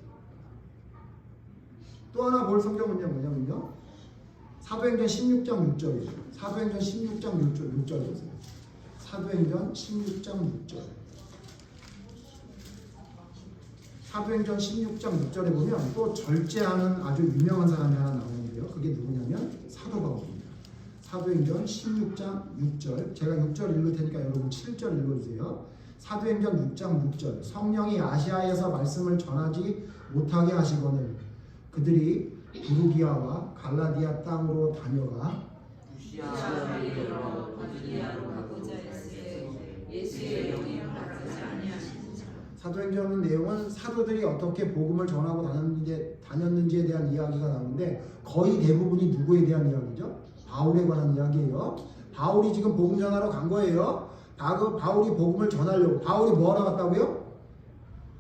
[SPEAKER 1] 또 하나 볼 성경은요 뭐냐면요 사도행전 16장 6절이에요. 사도행전 16장 6절 보세요. 사도행전 16장 6절. 사도행전 16장 6절에 보면 또 절제하는 아주 유명한 사람이 하나 나오는데요. 그게 누구냐면 사도 바울입니다. 사도행전 16장 6절. 제가 6절 읽을 테니까 여러분 7절 읽어주세요. 사도행전 6장 6절. 성령이 아시아에서 말씀을 전하지 못하게 하시거늘 그들이 부르기아와 갈라디아 땅으로 다녀가
[SPEAKER 2] 무시하여 이르러 바빌리아로 가고자 했으되 예수의 영이 허락하지 아니하시니라.
[SPEAKER 1] 사도행전 내용은 사도들이 어떻게 복음을 전하고 다녔는지에 대한 이야기가 나오는데 거의 대부분이 누구에 대한 이야기죠? 바울에 관한 이야기예요. 바울이 지금 복음 전하러 간 거예요. 바울이 복음을 전하려고. 바울이 뭐 하러 갔다고요?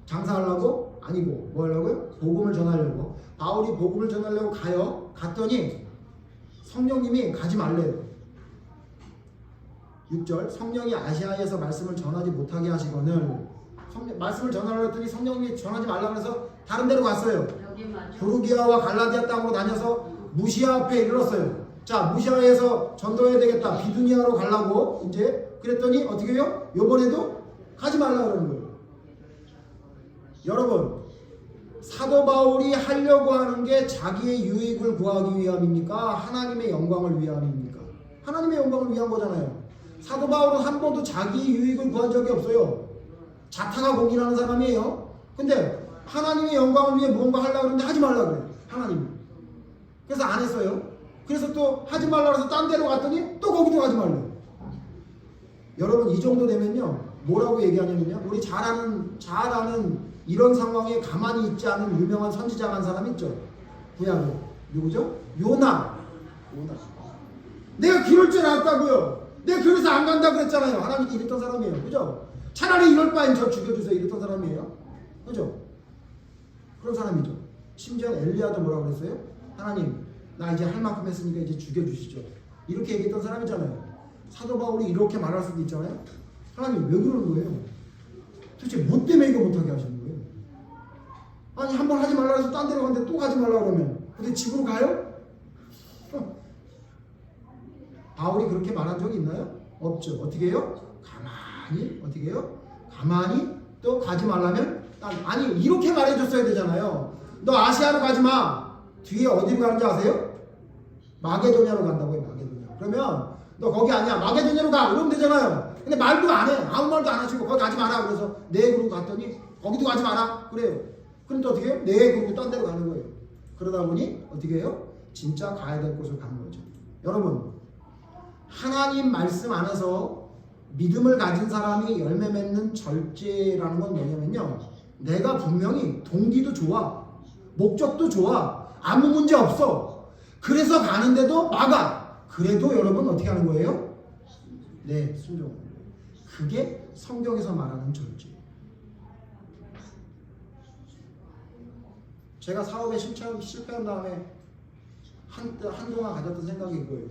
[SPEAKER 1] 장사하려고? 아니고 뭐 하려고요? 복음을 전하려고. 바울이 복음을 전하려고 가요. 갔더니 성령님이 가지 말래요. 6절 성령이 아시아에서 말씀을 전하지 못하게 하시거늘 말씀을 전하려고 했더니 성령님이 전하지 말라고 해서 다른 데로 갔어요. 부르기아와 갈라디아 땅으로 다녀서 무시아 앞에 이르렀어요. 자, 무시아에서 전도해야 되겠다. 비두니아로 가려고 이제 그랬더니 어떻게 해요? 요번에도 가지 말라 그러는 거예요. 여러분, 사도 바울이 하려고 하는 게 자기의 유익을 구하기 위함입니까? 하나님의 영광을 위함입니까? 하나님의 영광을 위한 거잖아요. 사도 바울은 한 번도 자기 유익을 구한 적이 없어요. 자타가 공인하는 사람이에요. 근데 하나님의 영광을 위해 무언가 하려고 그러는데 하지 말라고 그래요. 하나님이. 그래서 안 했어요. 그래서 또 하지 말라고 해서 딴 데로 갔더니 또 거기도 가지 말래요. 여러분, 이 정도 되면요, 뭐라고 얘기하냐면요, 우리 잘 아는 이런 상황에 가만히 있지 않은 유명한 선지자가 한 사람 있죠. 구약에. 누구죠? 요나. 내가 기를 줄 알았다고요. 내가 그래서 안 간다 그랬잖아요. 하나님께 이랬던 사람이에요. 그죠? 차라리 이럴 바엔 저 죽여주세요. 이랬던 사람이에요. 그죠? 그런 사람이죠. 심지어 엘리야도 뭐라고 그랬어요? 하나님, 나 이제 할 만큼 했으니까 이제 죽여주시죠. 이렇게 얘기했던 사람이잖아요. 사도 바울이 이렇게 말할 수도 있잖아요. 하나님 왜 그러는 거예요? 도대체 뭐 때문에 이거 못하게 하시는 거예요? 아니, 한 번 하지 말라 해서 딴 데로 갔는데 또 가지 말라 그러면 근데 집으로 가요? 바울이 그렇게 말한 적이 있나요? 없죠. 어떻게 해요? 가만히 또 가지 말라면 아니, 이렇게 말해줬어야 되잖아요. 너 아시아로 가지 마. 뒤에 어디로 가는지 아세요? 마게도냐로 간다고요. 마게도냐. 그러면 너 거기 아니야. 마게도냐로 가. 그러면 되잖아요. 근데 말도 안 해. 아무 말도 안 하시고 거기 가지 마라. 그래서 네 그러고 갔더니 거기도 가지 마라. 그래요. 그럼 또 어떻게 해요? 네 그러고 딴 데로 가는 거예요. 그러다 보니 어떻게 해요? 진짜 가야 될 곳을 가는 거죠. 여러분, 하나님 말씀 안에서 믿음을 가진 사람이 열매 맺는 절제라는 건 뭐냐면요, 내가 분명히 동기도 좋아, 목적도 좋아, 아무 문제 없어, 그래서 가는데도 막아. 그래도 여러분 어떻게 하는 거예요? 네, 순종하는 거예요. 그게 성경에서 말하는 절제. 제가 사업에 실패한 다음에 한동안 가졌던 생각이 이거예요.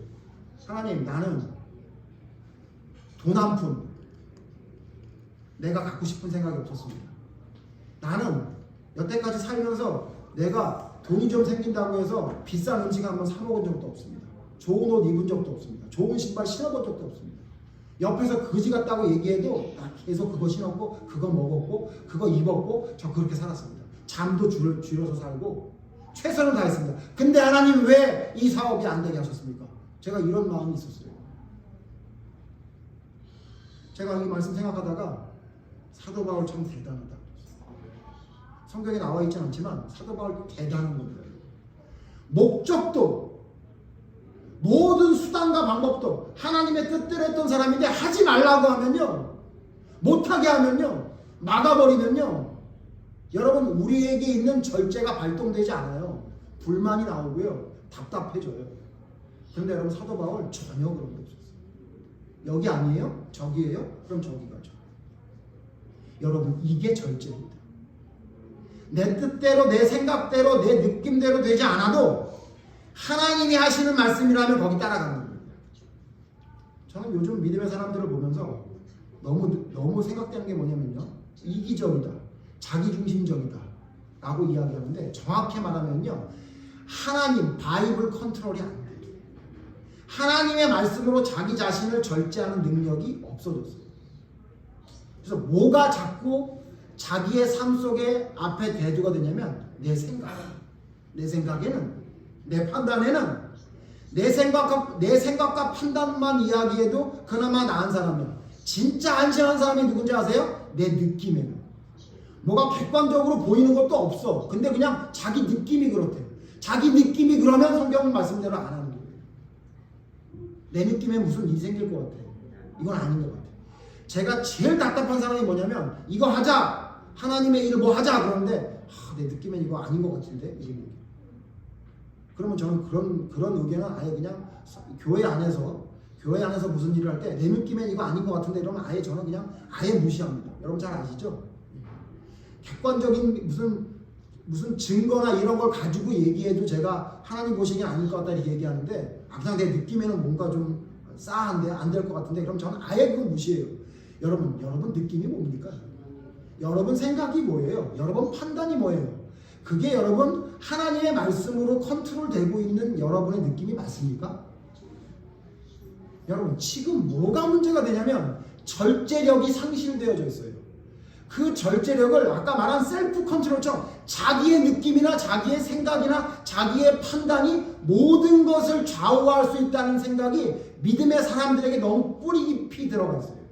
[SPEAKER 1] 하나님, 나는 돈 한 푼 내가 갖고 싶은 생각이 없었습니다. 나는 여태까지 살면서 내가 돈이 좀 생긴다고 해서 비싼 음식 한번 사 먹은 적도 없습니다. 좋은 옷 입은 적도 없습니다. 좋은 신발 신어본 적도 없습니다. 옆에서 거지 같다고 얘기해도 나 계속 그거 신었고 그거 먹었고 그거 입었고 저 그렇게 살았습니다. 잠도 줄여서 살고 최선을 다했습니다. 근데 하나님 왜 이 사업이 안 되게 하셨습니까? 제가 이런 마음이 있었어요. 제가 이 말씀 생각하다가 사도 바울 참 대단하다. 성경에 나와 있지 않지만 사도 바울 대단한 겁니다. 목적도 모든 수단과 방법도 하나님의 뜻대로 했던 사람인데 하지 말라고 하면요, 못하게 하면요, 막아버리면요, 여러분 우리에게 있는 절제가 발동되지 않아요. 불만이 나오고요, 답답해져요. 그런데 여러분 사도 바울 전혀 그런 게 없었어요. 여기 아니에요? 저기예요? 그럼 저기 가죠. 여러분 이게 절제입니다. 내 뜻대로, 내 생각대로, 내 느낌대로 되지 않아도 하나님이 하시는 말씀이라면 거기 따라가는 거예요. 저는 요즘 믿음의 사람들을 보면서 너무 생각되는 게 뭐냐면요, 이기적이다, 자기중심적이다 라고 이야기하는데, 정확히 말하면요, 하나님, 바이블 컨트롤이 안 돼요. 하나님의 말씀으로 자기 자신을 절제하는 능력이 없어졌어요. 그래서 뭐가 자꾸 자기의 삶 속에 앞에 대두가 되냐면 내 생각에는, 내 판단에는, 내 생각과 판단만 이야기해도 그나마 나은 사람이야. 진짜 안심한 사람이 누군지 아세요? 내 느낌에는. 뭐가 객관적으로 보이는 것도 없어. 근데 그냥 자기 느낌이 그렇대. 자기 느낌이 그러면 성경 말씀대로 안 하는 거예요. 내 느낌에 무슨 일이 생길 것 같아. 이건 아닌 것 같아. 제가 제일 답답한 사람이 뭐냐면, 이거 하자, 하나님의 일을 뭐 하자 그러는데 내 느낌엔 이거 아닌 것 같은데, 그러면 저는 그런 의견은 아예 그냥 교회 안에서 무슨 일을 할 때 내 느낌엔 이거 아닌 것 같은데 이러면 아예 저는 그냥 아예 무시합니다. 여러분 잘 아시죠? 객관적인 무슨 증거나 이런 걸 가지고 얘기해도 제가 하나님 보시기엔 아닐 것 같다 이렇게 얘기하는데, 그냥 내 느낌에는 뭔가 좀 싸한데 안 될 것 같은데, 그럼 저는 아예 그거 무시해요. 여러분 느낌이 뭡니까? 여러분 생각이 뭐예요? 여러분 판단이 뭐예요? 그게 여러분 하나님의 말씀으로 컨트롤되고 있는 여러분의 느낌이 맞습니까? 여러분 지금 뭐가 문제가 되냐면 절제력이 상실되어져 있어요. 그 절제력을 아까 말한 셀프 컨트롤처럼 자기의 느낌이나 자기의 생각이나 자기의 판단이 모든 것을 좌우할 수 있다는 생각이 믿음의 사람들에게 너무 뿌리 깊이 들어가 있어요.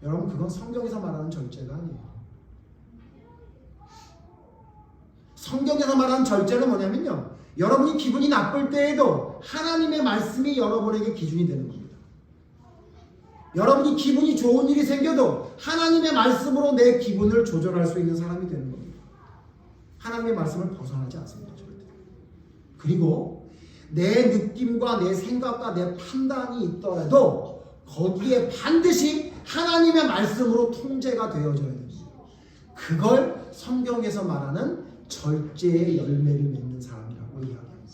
[SPEAKER 1] 여러분 그건 성경에서 말하는 절제가 아니에요. 성경에서 말하는 절제는 뭐냐면요, 여러분이 기분이 나쁠 때에도 하나님의 말씀이 여러분에게 기준이 되는 겁니다. 여러분이 기분이 좋은 일이 생겨도 하나님의 말씀으로 내 기분을 조절할 수 있는 사람이 되는 겁니다. 하나님의 말씀을 벗어나지 않습니다. 절대. 그리고 내 느낌과 내 생각과 내 판단이 있더라도 거기에 반드시 하나님의 말씀으로 통제가 되어져야 됩니다. 그걸 성경에서 말하는 절제의 열매를 맺는 사람이라고 이야기합니다.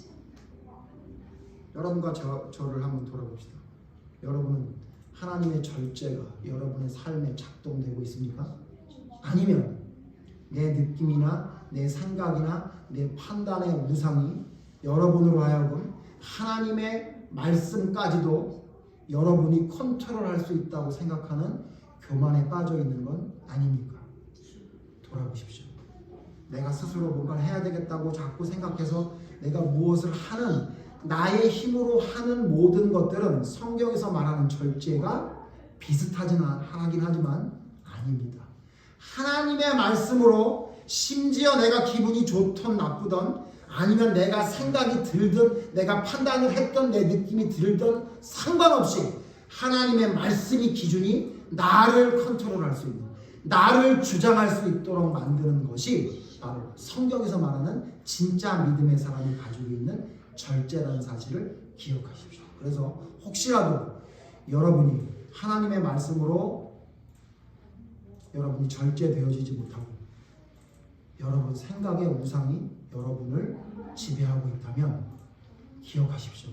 [SPEAKER 1] 여러분과 저를 한번 돌아봅시다. 여러분은 하나님의 절제가 여러분의 삶에 작동되고 있습니까? 아니면 내 느낌이나 내 생각이나 내 판단의 우상이 여러분으로 하여금 하나님의 말씀까지도 여러분이 컨트롤할 수 있다고 생각하는 교만에 빠져 있는 건 아닙니까? 돌아보십시오. 내가 스스로 뭔가를 해야 되겠다고 자꾸 생각해서 내가 무엇을 하는 나의 힘으로 하는 모든 것들은 성경에서 말하는 절제가 비슷하긴 하긴 하지만 아닙니다. 하나님의 말씀으로 심지어 내가 기분이 좋든 나쁘든 아니면 내가 생각이 들든 내가 판단을 했던 내 느낌이 들든 상관없이 하나님의 말씀이 기준이 나를 컨트롤할 수 있는, 나를 주장할 수 있도록 만드는 것이 바로 성경에서 말하는 진짜 믿음의 사람이 가지고 있는 절제라는 사실을 기억하십시오. 그래서 혹시라도 여러분이 하나님의 말씀으로 여러분이 절제되어지지 못하고 여러분 생각의 우상이 여러분을 지배하고 있다면 기억하십시오.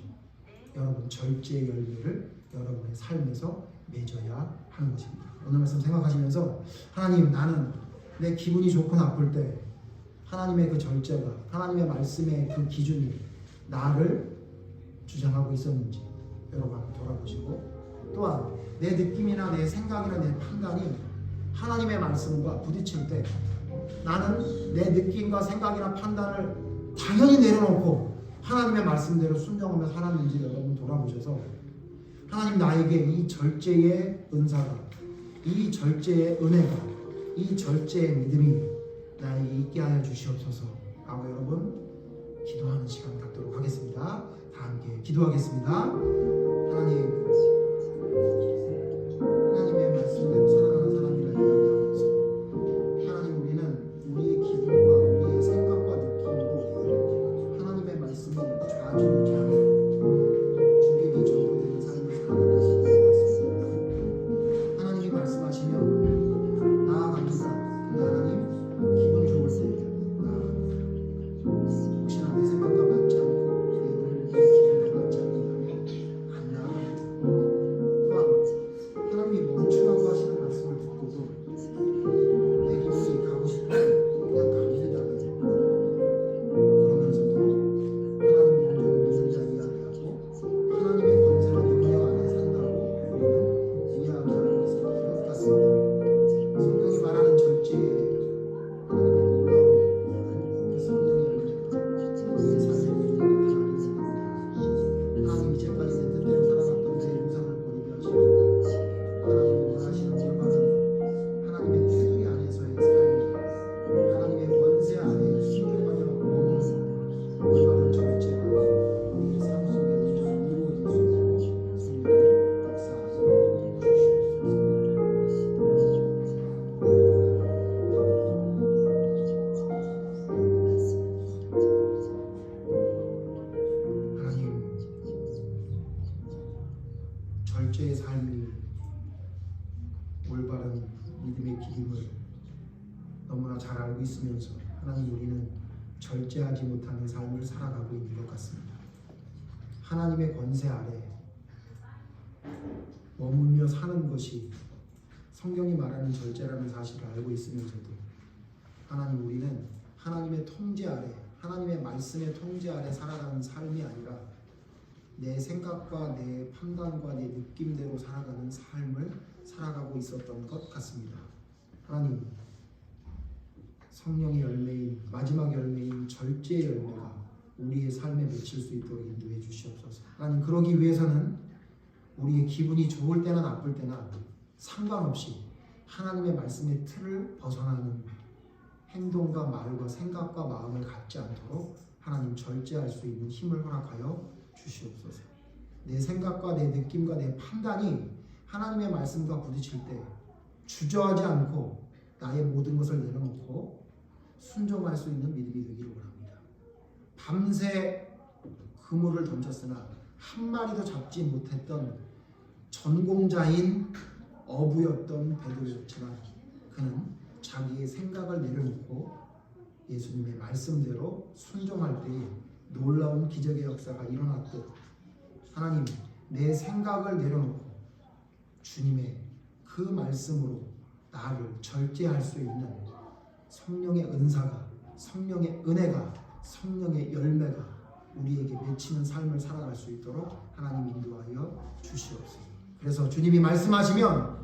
[SPEAKER 1] 여러분 절제의 열매를 여러분의 삶에서 맺어야 하는 것입니다. 오늘 말씀 생각하시면서 하나님, 나는 내 기분이 좋고 나쁠 때 하나님의 그 절제가, 하나님의 말씀의 그 기준이 나를 주장하고 있었는지 여러분 한번 돌아보시고, 또한 내 느낌이나 내 생각이나 내 판단이 하나님의 말씀과 부딪힐 때 나는 내 느낌과 생각이나 판단을 당연히 내려놓고 하나님의 말씀대로 순종하며 살았는지 여러분 돌아보셔서 하나님, 나에게 이 절제의 은사가, 이 절제의 은혜가, 이 절제의 믿음이 나에게 있게 하여 주시옵소서 하고 여러분 기도하는 시간 갖도록 하겠습니다. 다 함께 기도하겠습니다. 하나님의 말씀대로 살아가는 사람이라 이야기하고 있습니다. 하나님, 우리는 우리의 기분과 우리의 생각과 느낌으로 하나님의 말씀을 좌지우지 하고 주객이 전도되는 삶을 살아가는 것 같습니다. 하나님이 말씀하시면 나아갑니다. 하나님, 기분 좋을 때 혹시나 내 생각과 맞지 않고 내 기분과 맞지 않는다면 안 나아갑니다. 또한 하나님이 멈추라고 하시는 말씀을 듣고도 내 기분이 가고 싶으면 그냥 갑니다는 그러면서도 하나님 온전히 믿는다 이야기하고 하나님의 권세와 능력 안에 산다고 우리는 이야기하고 있을 것 같습니다. 성경이 말하는 절제의 그 성령의 우리의 삶에 하나님, 이제까지 내 뜻대로 살아갔던 내 우상을 버리게 하시고 하나님이 원하시는 올바른 하나님의 테두리 안에서의 삶, 하나님의 권세 안에 순종하여 머무는 올바른 절제가 우리의 삶 속에 온전히 이루어질 수 있도록 성령을 역사하시고 주시옵소서. 하나님, 절제의 삶이 올바른 믿음의 기름을 너무나 잘 알고 있으면서 하나님, 우리는 절제하지 못하는 삶을 살아가고 있는 것 같습니다. 하나님의 권세 아래 머물며 사는 것이 성경이 말하는 절제라는 사실을 알고 있으면서도 하나님, 우리는 하나님의 통제 아래, 하나님의 말씀의 통제 아래 살아가는 삶이 아니라 내 생각과 내 판단과 내 느낌대로 살아가는 삶을 살아가고 있었던 것 같습니다. 하나님, 성령의 열매인 마지막 열매인 절제의 열매가 우리의 삶에 맺힐 수 있도록 인도해 주시옵소서. 하나님, 그러기 위해서는 우리의 기분이 좋을 때나 나쁠 때나 상관없이 하나님의 말씀의 틀을 벗어나는 행동과 말과 생각과 마음을 갖지 않도록 하나님 절제할 수 있는 힘을 허락하여 주시옵소서. 내 생각과 내 느낌과 내 판단이 하나님의 말씀과 부딪힐 때 주저하지 않고 나의 모든 것을 내려놓고 순종할 수 있는 믿음이 되기를 원합니다. 밤새 그물을 던졌으나 한 마리도 잡지 못했던 전공자인 어부였던 베드로였지만 그는 자기의 생각을 내려놓고 예수님의 말씀대로 순종할 때에 놀라운 기적의 역사가 일어났듯 하나님, 내 생각을 내려놓고 주님의 그 말씀으로 나를 절제할 수 있는 성령의 은사가, 성령의 은혜가, 성령의 열매가 우리에게 맺히는 삶을 살아갈 수 있도록 하나님 인도하여 주시옵소서. 그래서 주님이 말씀하시면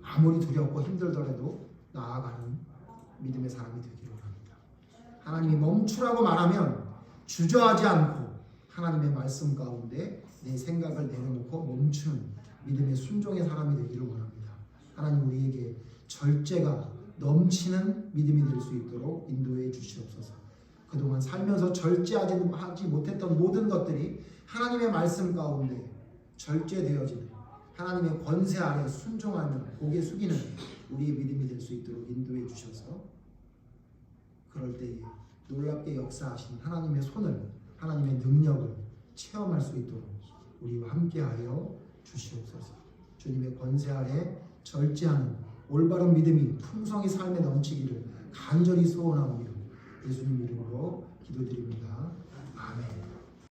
[SPEAKER 1] 아무리 두렵고 힘들더라도 나아가는 믿음의 사람이 되기를 원합니다. 하나님이 멈추라고 말하면 주저하지 않고 하나님의 말씀 가운데 내 생각을 내려놓고 멈추는 믿음의 순종의 사람이 되기를 원합니다. 하나님, 우리에게 절제가 넘치는 믿음이 될 수 있도록 인도해 주시옵소서. 그동안 살면서 절제하지 못했던 모든 것들이 하나님의 말씀 가운데 절제되어지는, 하나님의 권세 아래 순종하는, 고개 숙이는 우리의 믿음이 될 수 있도록 인도해 주셔서 그럴 때에 놀랍게 역사하신 하나님의 손을, 하나님의 능력을 체험할 수 있도록 우리와 함께하여 주시옵소서. 주님의 권세 아래 절제하는 올바른 믿음이 풍성히 삶에 넘치기를 간절히 소원하오며 예수님 이름으로 기도드립니다.